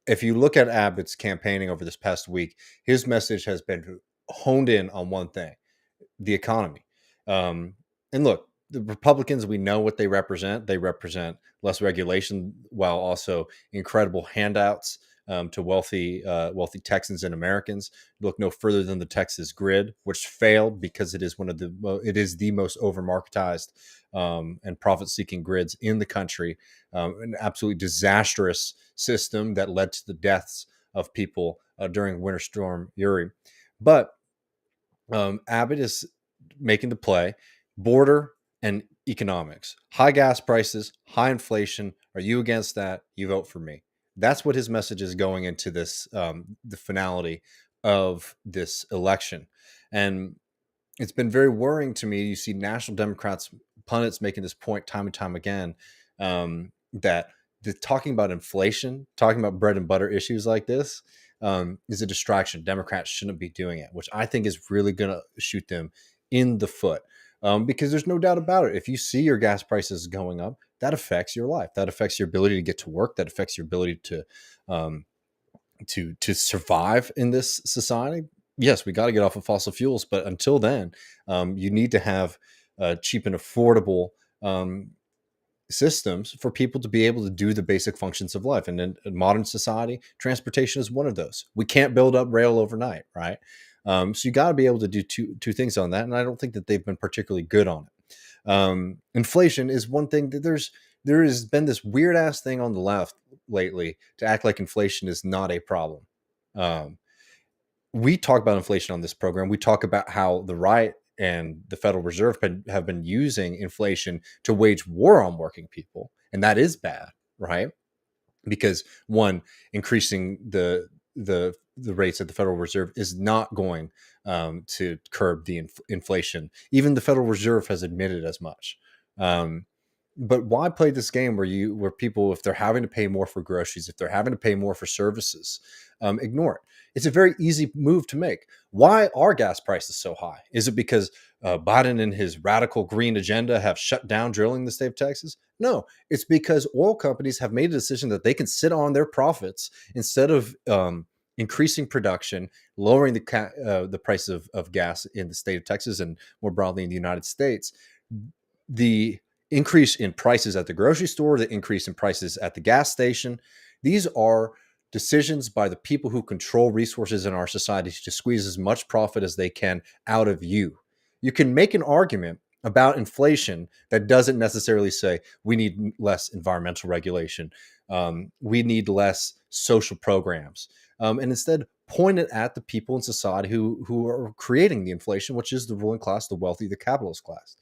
if you look at Abbott's campaigning over this past week, his message has been honed in on one thing: the economy. And look, the Republicans, we know what they represent. They represent less regulation while also incredible handouts to wealthy Texans and Americans. Look no further than the Texas grid, which failed because it is the most over-marketized and profit-seeking grids in the country. An absolutely disastrous system that led to the deaths of people during Winter Storm Uri. But Abbott is making the play: border and economics. High gas prices, high inflation. Are you against that? You vote for me. That's what his message is going into this, the finality of this election. And it's been very worrying to me. You see National Democrats, pundits making this point time and time again, that talking about inflation, talking about bread and butter issues like this is a distraction. Democrats shouldn't be doing it, which I think is really going to shoot them in the foot. Because there's no doubt about it. If you see your gas prices going up, that affects your life. That affects your ability to get to work. That affects your ability to survive in this society. Yes, we got to get off of fossil fuels, but until then, you need to have cheap and affordable systems for people to be able to do the basic functions of life. And in modern society, transportation is one of those. We can't build up rail overnight, right? So you got to be able to do two things on that, and I don't think that they've been particularly good on it. Inflation is one thing that there has been this weird ass thing on the left lately to act like inflation is not a problem. We talk about inflation on this program. We talk about how the right and the Federal Reserve have been using inflation to wage war on working people, and that is bad, right? Because one, increasing the rates at the Federal Reserve is not going to curb the inflation. Even the Federal Reserve has admitted as much. But why play this game where people, if they're having to pay more for groceries, if they're having to pay more for services, ignore it? It's a very easy move to make. Why are gas prices so high? Is it because Biden and his radical green agenda have shut down drilling in the state of Texas? No, it's because oil companies have made a decision that they can sit on their profits instead of increasing production, lowering the price of gas in the state of Texas and more broadly in the United States. The increase in prices at the grocery store, the increase in prices at the gas station, these are decisions by the people who control resources in our society to squeeze as much profit as they can out of you. You can make an argument about inflation that doesn't necessarily say we need less environmental regulation, we need less social programs, and instead point it at the people in society who are creating the inflation, which is the ruling class, the wealthy, the capitalist class.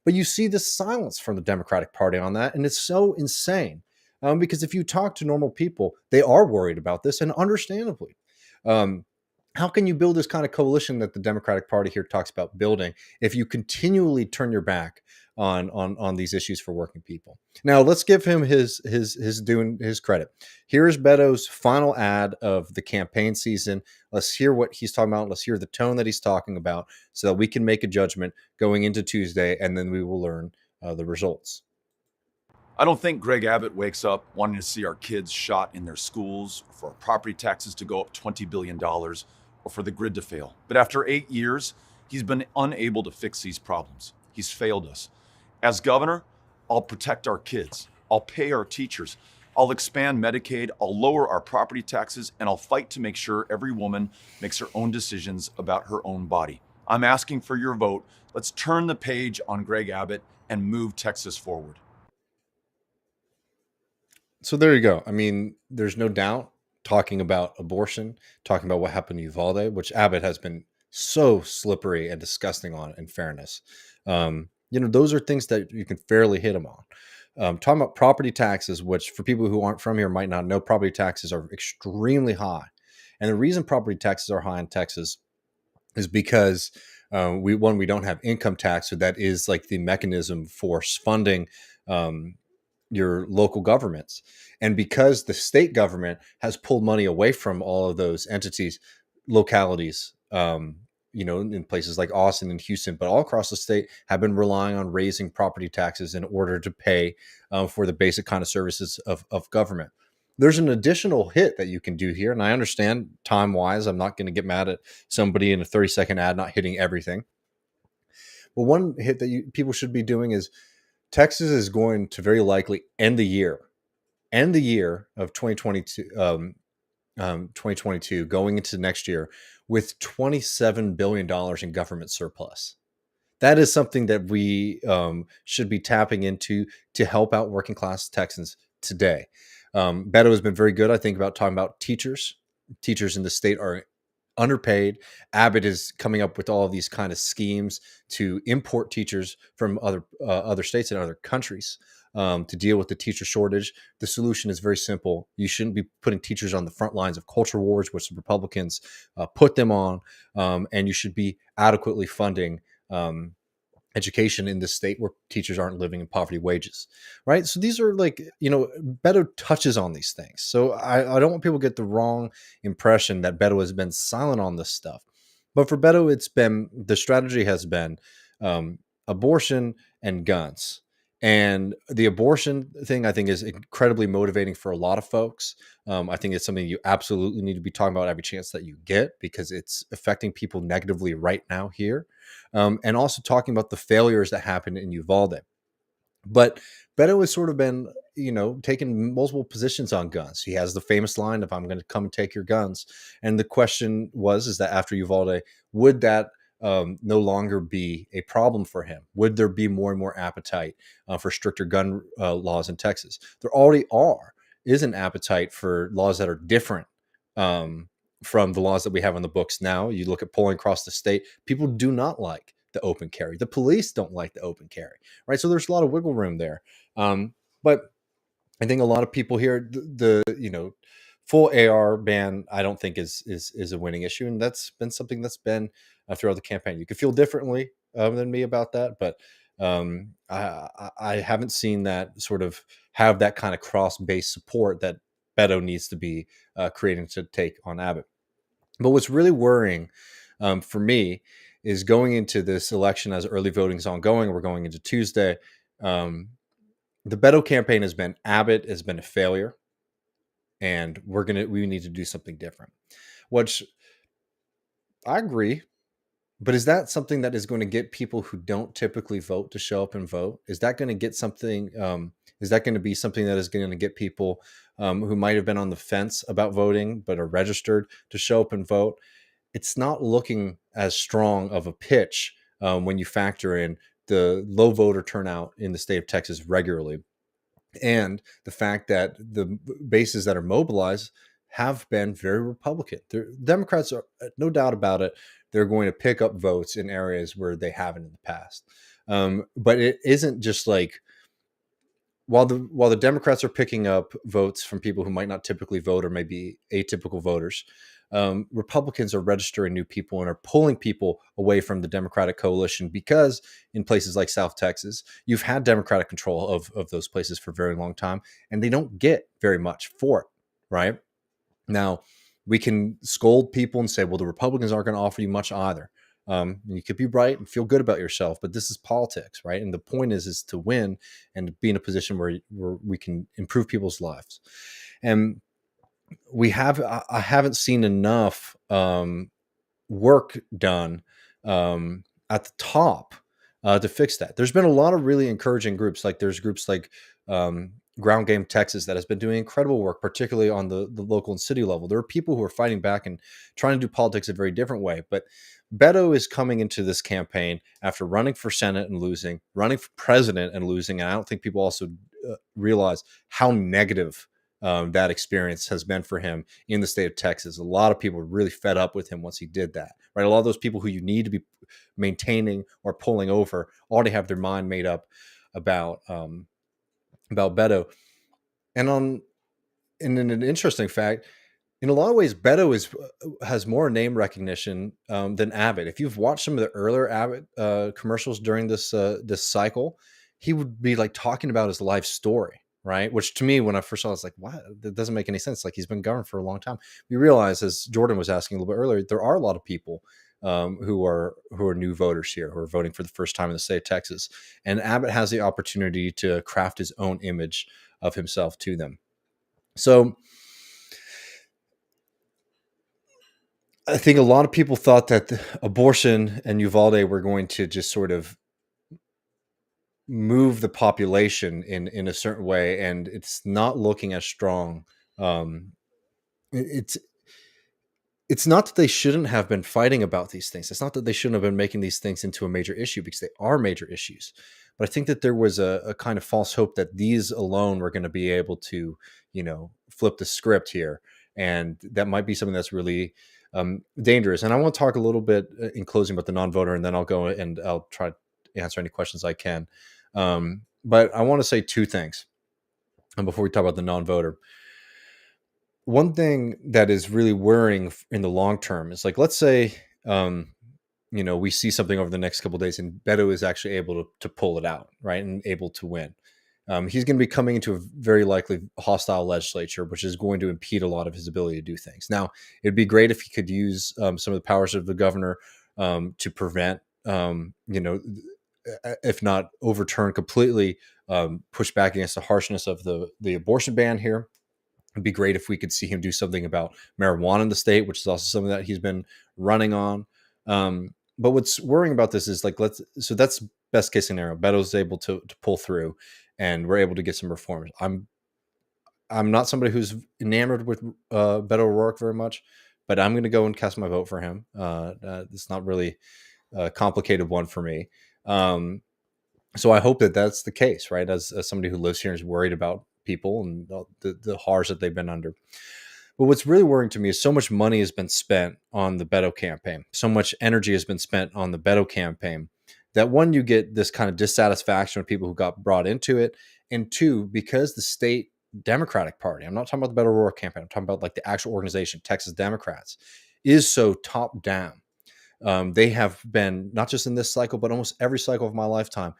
But you see this silence from the Democratic Party on that, and it's so insane. Because if you talk to normal people, they are worried about this, and understandably. How can you build this kind of coalition that the Democratic Party here talks about building if you continually turn your back on these issues for working people? Now, let's give him his credit. Here's Beto's final ad of the campaign season. Let's hear what he's talking about. Let's hear the tone that he's talking about so that we can make a judgment going into Tuesday, and then we will learn the results. I don't think Greg Abbott wakes up wanting to see our kids shot in their schools, or for our property taxes to go up $20 billion, or for the grid to fail. But after 8 years, he's been unable to fix these problems. He's failed us. As governor, I'll protect our kids. I'll pay our teachers. I'll expand Medicaid. I'll lower our property taxes, and I'll fight to make sure every woman makes her own decisions about her own body. I'm asking for your vote. Let's turn the page on Greg Abbott and move Texas forward. So there you go. I mean, there's no doubt talking about abortion, talking about what happened to Uvalde, which Abbott has been so slippery and disgusting on, in fairness. Those are things that you can fairly hit them on. Talking about property taxes, which for people who aren't from here might not know, property taxes are extremely high. And the reason property taxes are high in Texas is because we don't have income tax, so that is like the mechanism for funding your local governments. And because the state government has pulled money away from all of those entities, localities, in places like Austin and Houston, but all across the state have been relying on raising property taxes in order to pay for the basic kind of services of government. There's an additional hit that you can do here. And I understand time-wise, I'm not going to get mad at somebody in a 30-second ad not hitting everything. But one hit that people should be doing is Texas is going to very likely end the year of 2022, going into next year with $27 billion in government surplus. That is something that we should be tapping into to help out working class Texans today. Beto has been very good, I think, about talking about teachers. Teachers in the state are underpaid. Abbott is coming up with all of these kind of schemes to import teachers from other states and other countries to deal with the teacher shortage. The solution is very simple. You shouldn't be putting teachers on the front lines of culture wars, which the Republicans put them on, and you should be adequately funding education in this state where teachers aren't living in poverty wages, right? So these are like, Beto touches on these things. So I don't want people to get the wrong impression that Beto has been silent on this stuff. But for Beto, the strategy has been abortion and guns. And the abortion thing, I think, is incredibly motivating for a lot of folks. I think it's something you absolutely need to be talking about every chance that you get, because it's affecting people negatively right now here. And also talking about the failures that happened in Uvalde. But Beto has sort of been, taking multiple positions on guns. He has the famous line of, "I'm going to come and take your guns." And the question is that after Uvalde, would that no longer be a problem for him? Would there be more and more appetite for stricter gun laws in Texas? There already is an appetite for laws that are different from the laws that we have on the books now. You look at polling across the state, people do not like the open carry. The police don't like the open carry, right? So there's a lot of wiggle room there. But I think a lot of people here, the full AR ban, I don't think is a winning issue, and that's been something that's been throughout the campaign. You could feel differently than me about that, but I haven't seen that sort of have that kind of cross-based support that Beto needs to be creating to take on Abbott. But what's really worrying for me is going into this election as early voting is ongoing. We're going into Tuesday. The Beto campaign Abbott has been a failure, and we need to do something different. Which I agree, but is that something that is going to get people who don't typically vote to show up and vote? Is that going to get something? Is that going to be something that is going to get people who might have been on the fence about voting but are registered to show up and vote? It's not looking as strong of a pitch when you factor in the low voter turnout in the state of Texas regularly, and the fact that the bases that are mobilized have been very Republican. Democrats are, no doubt about it, they're going to pick up votes in areas where they haven't in the past. But it isn't just like, while the Democrats are picking up votes from people who might not typically vote or maybe atypical voters, Republicans are registering new people and are pulling people away from the Democratic coalition, because in places like South Texas, you've had Democratic control of those places for a very long time, and they don't get very much for it, right? Now, we can scold people and say, well, the Republicans aren't going to offer you much either. You could be right and feel good about yourself, but this is politics, right? And the point is to win and be in a position where we can improve people's lives. And I haven't seen enough work done at the top to fix that. There's been a lot of really encouraging groups. Like there's groups like Ground Game Texas that has been doing incredible work, particularly on the local and city level. There are people who are fighting back and trying to do politics a very different way. But Beto is coming into this campaign after running for Senate and losing, running for president and losing. And I don't think people also realize how negative that experience has been for him in the state of Texas. A lot of people were really fed up with him once he did that, right? A lot of those people who you need to be maintaining or pulling over already have their mind made up about Beto. And in an interesting fact, in a lot of ways, Beto has more name recognition than Abbott. If you've watched some of the earlier Abbott commercials during this cycle, he would be like talking about his life story, right? Which to me, when I first saw it, I was like, what? That doesn't make any sense. Like, he's been governed for a long time. We realize, as Jordan was asking a little bit earlier, there are a lot of people who are new voters here, who are voting for the first time in the state of Texas. And Abbott has the opportunity to craft his own image of himself to them. So I think a lot of people thought that abortion and Uvalde were going to just sort of move the population in a certain way, and it's not looking as strong. It's not that they shouldn't have been fighting about these things. It's not that they shouldn't have been making these things into a major issue, because they are major issues. But I think that there was a kind of false hope that these alone were going to be able to, flip the script here. And that might be something that's really dangerous. And I want to talk a little bit in closing about the non-voter, and then I'll go and I'll try to answer any questions I can. But I want to say two things before we talk about the non-voter. One thing that is really worrying in the long term is, like, let's say we see something over the next couple of days, and Beto is actually able to pull it out, right, and able to win. He's going to be coming into a very likely hostile legislature, which is going to impede a lot of his ability to do things. Now, it'd be great if he could use some of the powers of the governor to prevent, if not overturn completely, push back against the harshness of the abortion ban here. It'd be great if we could see him do something about marijuana in the state, which is also something that he's been running on. But what's worrying about this is so that's best case scenario. Beto's able to pull through, and we're able to get some reforms. I'm not somebody who's enamored with Beto O'Rourke very much, but I'm going to go and cast my vote for him. It's not really a complicated one for me. So I hope that that's the case, right? As somebody who lives here and is worried about people and the horrors that they've been under. But what's really worrying to me is so much money has been spent on the Beto campaign. So much energy has been spent on the Beto campaign that, one, you get this kind of dissatisfaction with people who got brought into it. And two, because the state Democratic Party, I'm not talking about the Beto O'Rourke campaign, I'm talking about like the actual organization, Texas Democrats, is so top down. They have been, not just in this cycle, but almost every cycle of my lifetime,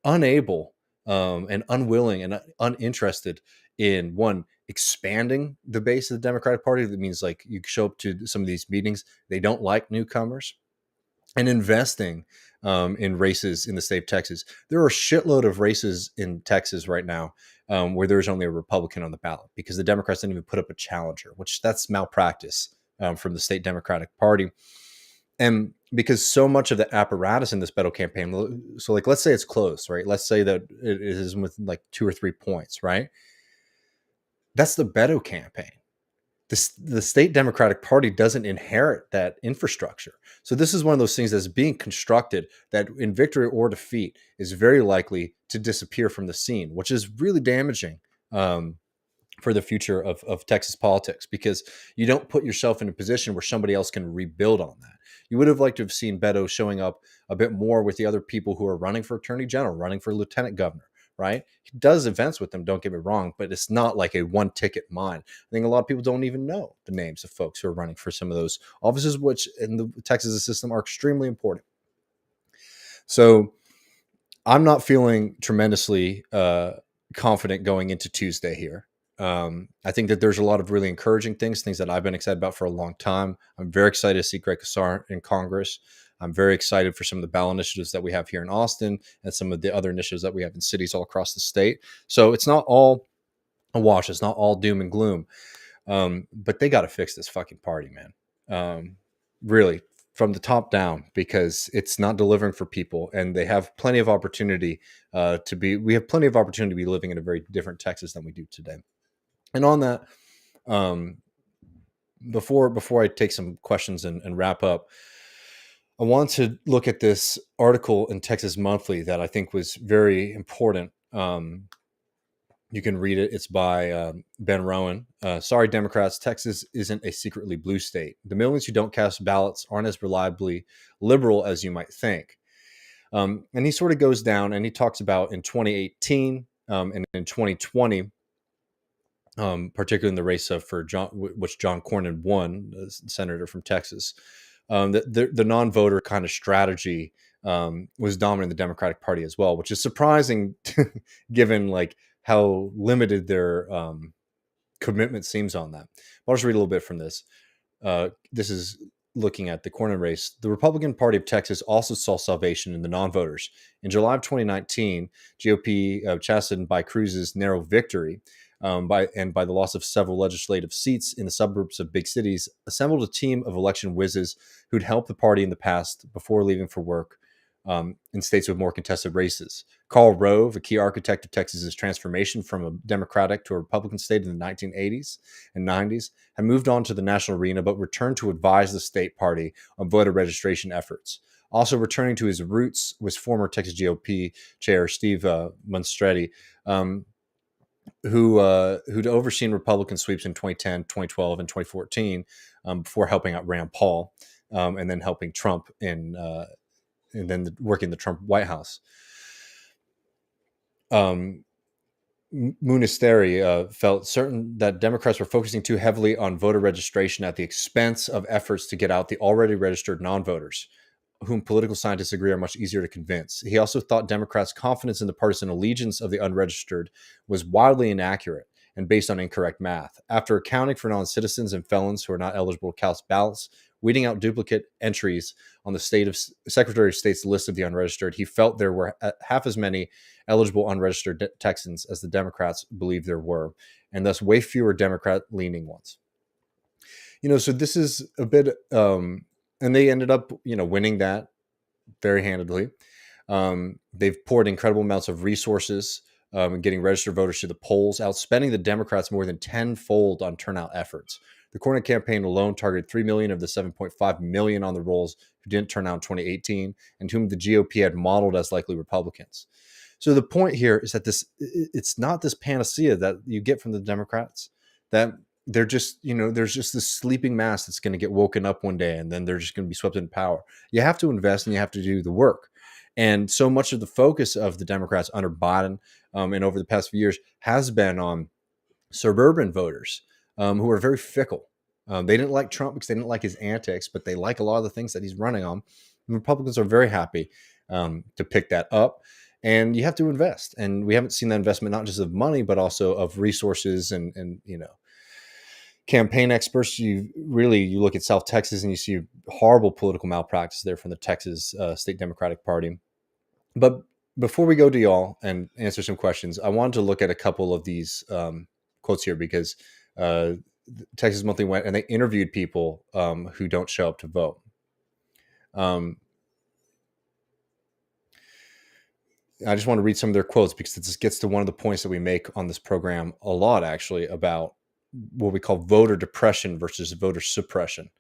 unable and unwilling and uninterested in, one, expanding the base of the Democratic Party. That means like you show up to some of these meetings, they don't like newcomers, and investing in races in the state of Texas. There are a shitload of races in Texas right now where there's only a Republican on the ballot because the Democrats didn't even put up a challenger, which that's malpractice from the state Democratic Party. And because so much of the apparatus in this Beto campaign, so like, let's say it's close, right? Let's say that it is with like 2 or 3 points, right? That's the Beto campaign. The state Democratic Party doesn't inherit that infrastructure. So this is one of those things that's being constructed that in victory or defeat is very likely to disappear from the scene, which is really damaging for the future of Texas politics, because you don't put yourself in a position where somebody else can rebuild on that. You would have liked to have seen Beto showing up a bit more with the other people who are running for attorney general, running for lieutenant governor, right? He does events with them, don't get me wrong, but it's not like a one ticket mind. I think a lot of people don't even know the names of folks who are running for some of those offices, which in the Texas system are extremely important. So I'm not feeling tremendously confident going into Tuesday here. I think that there's a lot of really encouraging things that I've been excited about for a long time. I'm very excited to see Greg Casar in Congress. I'm very excited for some of the ballot initiatives that we have here in Austin and some of the other initiatives that we have in cities all across the state. So it's not all a wash. It's not all doom and gloom. But they got to fix this fucking party, man. Really, from the top down, because it's not delivering for people, and they have plenty of opportunity we have plenty of opportunity to be living in a very different Texas than we do today. And on that, before I take some questions and wrap up, I want to look at this article in Texas Monthly that I think was very important. You can read it. It's by Ben Rowan. Sorry, Democrats, Texas isn't a secretly blue state. The millions who don't cast ballots aren't as reliably liberal as you might think. And he sort of goes down and he talks about in 2018 and in 2020, particularly in the race for which John Cornyn won, senator from Texas, the non-voter kind of strategy was dominant in the Democratic Party as well, which is surprising given like how limited their commitment seems on that. I'll just read a little bit from this. This is looking at the Cornyn race. The Republican Party of Texas also saw salvation in the non-voters. In July of 2019, GOP chastened by Cruz's narrow victory by the loss of several legislative seats in the suburbs of big cities, assembled a team of election whizzes who'd helped the party in the past before leaving for work in states with more contested races. Karl Rove, a key architect of Texas's transformation from a Democratic to a Republican state in the 1980s and 90s, had moved on to the national arena but returned to advise the state party on voter registration efforts. Also returning to his roots was former Texas GOP chair Steve Munstretti, who'd overseen Republican sweeps in 2010, 2012, and 2014 before helping out Rand Paul and then helping Trump and then working the Trump White House. Munisteri felt certain that Democrats were focusing too heavily on voter registration at the expense of efforts to get out the already registered non-voters. whom political scientists agree are much easier to convince. He also thought Democrats' confidence in the partisan allegiance of the unregistered was wildly inaccurate and based on incorrect math. After accounting for non-citizens and felons who are not eligible to cast ballots, weeding out duplicate entries on the Secretary of State's list of the unregistered, he felt there were half as many eligible unregistered Texans as the Democrats believed there were, and thus way fewer Democrat-leaning ones. So this is a bit, and they ended up, winning that very handedly. They've poured incredible amounts of resources getting registered voters to the polls, outspending the Democrats more than tenfold on turnout efforts. The Cornyn campaign alone targeted 3 million of the 7.5 million on the rolls who didn't turn out in 2018 and whom the GOP had modeled as likely Republicans. So the point here is that it's not this panacea that you get from the Democrats, that they're just, there's just this sleeping mass that's going to get woken up one day and then they're just going to be swept into power. You have to invest and you have to do the work. And so much of the focus of the Democrats under Biden and over the past few years has been on suburban voters who are very fickle. They didn't like Trump because they didn't like his antics, but they like a lot of the things that he's running on. And Republicans are very happy to pick that up. And you have to invest. And we haven't seen that investment, not just of money, but also of resources and campaign experts. You look at South Texas and you see horrible political malpractice there from the Texas State Democratic Party. But before we go to y'all and answer some questions, I wanted to look at a couple of these quotes here because Texas Monthly went and they interviewed people who don't show up to vote. I just want to read some of their quotes because this gets to one of the points that we make on this program a lot, actually, about what we call voter depression versus voter suppression.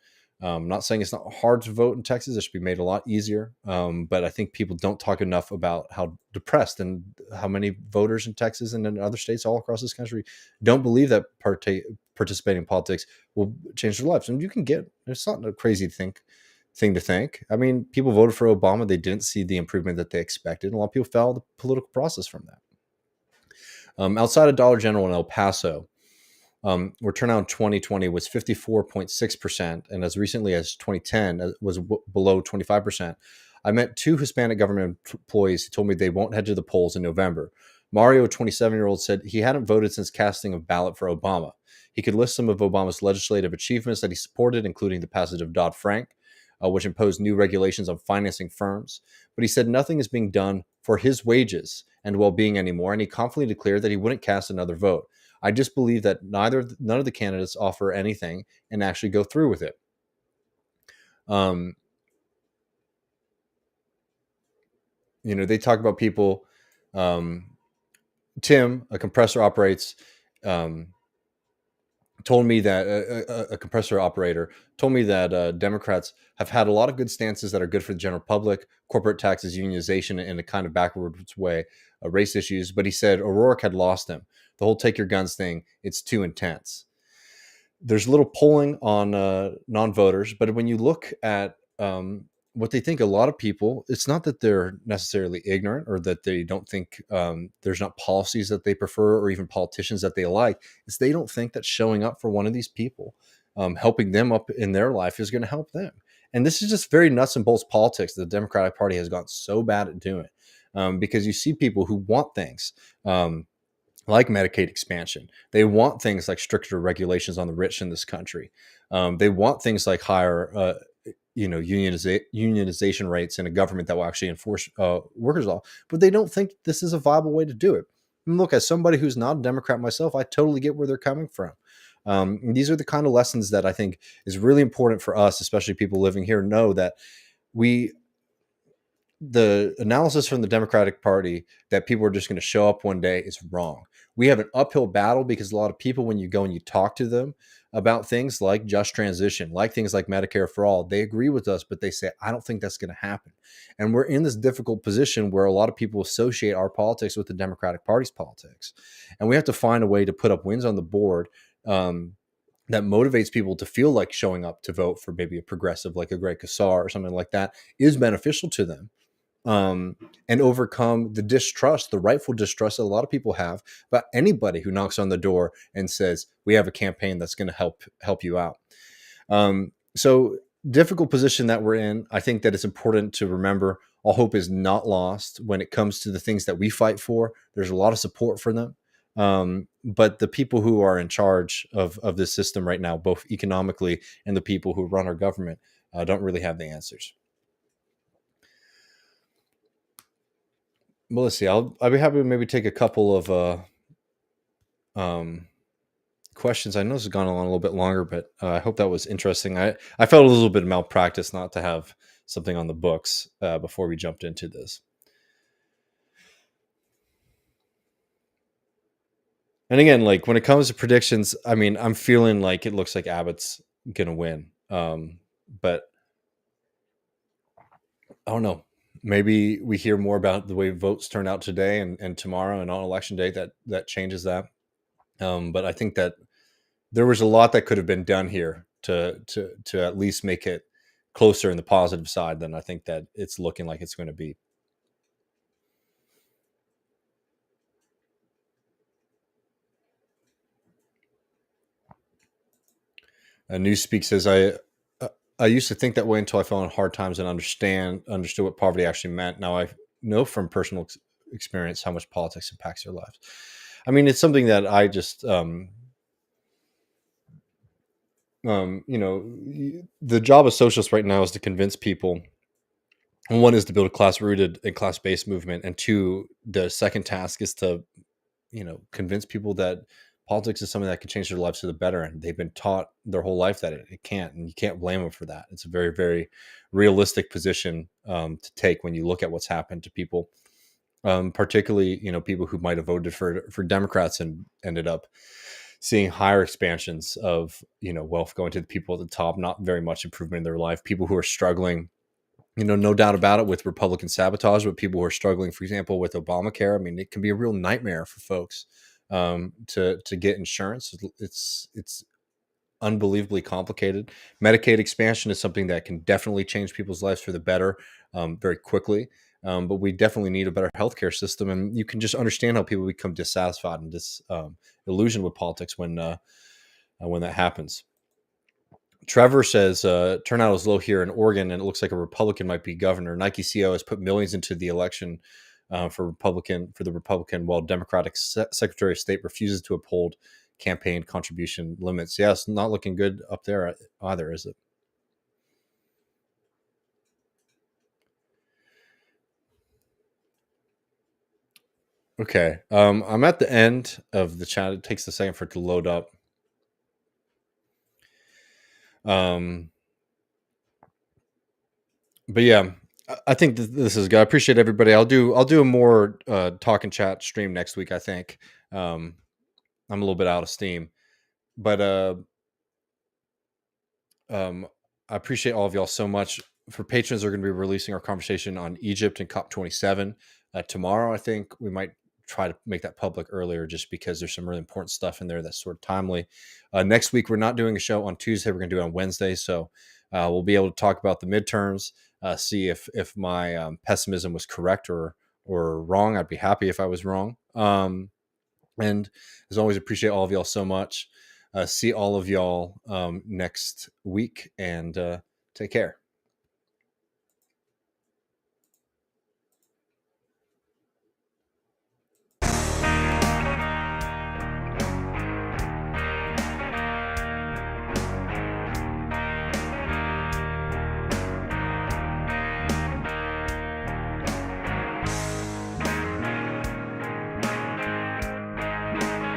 I'm not saying it's not hard to vote in Texas. It should be made a lot easier. But I think people don't talk enough about how depressed and how many voters in Texas and in other states all across this country don't believe that participating in politics will change their lives. And you can it's not a crazy thing to think. I mean, people voted for Obama. They didn't see the improvement that they expected. And a lot of people fell the political process from that. Outside of Dollar General in El Paso, where turnout in 2020 was 54.6%, and as recently as 2010 was below 25%. I met two Hispanic government employees who told me they won't head to the polls in November. Mario, a 27-year-old, said he hadn't voted since casting a ballot for Obama. He could list some of Obama's legislative achievements that he supported, including the passage of Dodd-Frank, which imposed new regulations on financing firms. But he said nothing is being done for his wages and well-being anymore, and he confidently declared that he wouldn't cast another vote. I just believe that none of the candidates offer anything and actually go through with it. They talk about people. Tim, a compressor operates, told me that a compressor operator told me that Democrats have had a lot of good stances that are good for the general public, corporate taxes, unionization in a kind of backwards way, race issues. But he said O'Rourke had lost him. The whole take your guns thing, it's too intense. There's little polling on non-voters, but when you look at what they think, a lot of people, it's not that they're necessarily ignorant or that they don't think there's not policies that they prefer or even politicians that they like. It's they don't think that showing up for one of these people, helping them up in their life is going to help them. And this is just very nuts and bolts politics that the Democratic Party has gotten so bad at doing, because you see people who want things like Medicaid expansion. They want things like stricter regulations on the rich in this country. They want things like higher unionization rates in a government that will actually enforce workers' law, but they don't think this is a viable way to do it. And look, as somebody who's not a Democrat myself, I totally get where they're coming from. These are the kind of lessons that I think is really important for us, especially people living here, know that the analysis from the Democratic Party that people are just going to show up one day is wrong. We have an uphill battle because a lot of people, when you go and you talk to them about things like just transition, like things like Medicare for all, they agree with us, but they say, I don't think that's going to happen. And we're in this difficult position where a lot of people associate our politics with the Democratic Party's politics. And we have to find a way to put up wins on the board that motivates people to feel like showing up to vote for maybe a progressive like a Greg Casar or something like that is beneficial to them. And overcome the distrust, the rightful distrust that a lot of people have about anybody who knocks on the door and says, we have a campaign that's going to help you out. So difficult position that we're in. I think that it's important to remember all hope is not lost when it comes to the things that we fight for. There's a lot of support for them. But the people who are in charge of this system right now, both economically and the people who run our government, don't really have the answers. Well, let's see. I'll be happy to maybe take a couple of questions. I know this has gone on a little bit longer, but I hope that was interesting. I felt a little bit of malpractice not to have something on the books before we jumped into this. And again, like when it comes to predictions, I mean, I'm feeling like it looks like Abbott's gonna win. But I don't know. Maybe we hear more about the way votes turn out today and tomorrow and on election day that changes that. But I think that there was a lot that could have been done here to at least make it closer in the positive side than I think that it's looking like it's going to be. Newspeak says I used to think that way until I fell in hard times and understood what poverty actually meant. Now I know from personal experience how much politics impacts their lives. I mean, it's something that I just the job of socialists right now is to convince people. One is to build a class-rooted and class-based movement, and two, the second task is to, convince people that politics is something that can change their lives for the better. And they've been taught their whole life that it can't, and you can't blame them for that. It's a very, very realistic position to take when you look at what's happened to people, particularly people who might have voted for Democrats and ended up seeing higher expansions of wealth going to the people at the top, not very much improvement in their life. People who are struggling, no doubt about it, with Republican sabotage, but people who are struggling, for example, with Obamacare. I mean, it can be a real nightmare for folks to get insurance. It's unbelievably complicated. Medicaid expansion is something that can definitely change people's lives for the better very quickly. But we definitely need a better healthcare system, and you can just understand how people become dissatisfied and disillusioned with politics when that happens. Trevor says turnout is low here in Oregon, and it looks like a Republican might be governor. Nike CEO has put millions into the election for the Republican, while Democratic Secretary of State refuses to uphold campaign contribution limits. Yeah, it's not looking good up there either, is it? Okay, I'm at the end of the chat. It takes a second for it to load up. But yeah, I think this is good. I appreciate everybody. I'll do a more talk and chat stream next week. I think I'm a little bit out of steam, but I appreciate all of y'all so much. For patrons, we're going to be releasing our conversation on Egypt and COP27 tomorrow. I think we might try to make that public earlier, just because there's some really important stuff in there that's sort of timely. Next week, we're not doing a show on Tuesday. We're going to do it on Wednesday. So we'll be able to talk about the midterms, see if my pessimism was correct or wrong. I'd be happy if I was wrong. And as always, appreciate all of y'all so much. See all of y'all next week, and take care.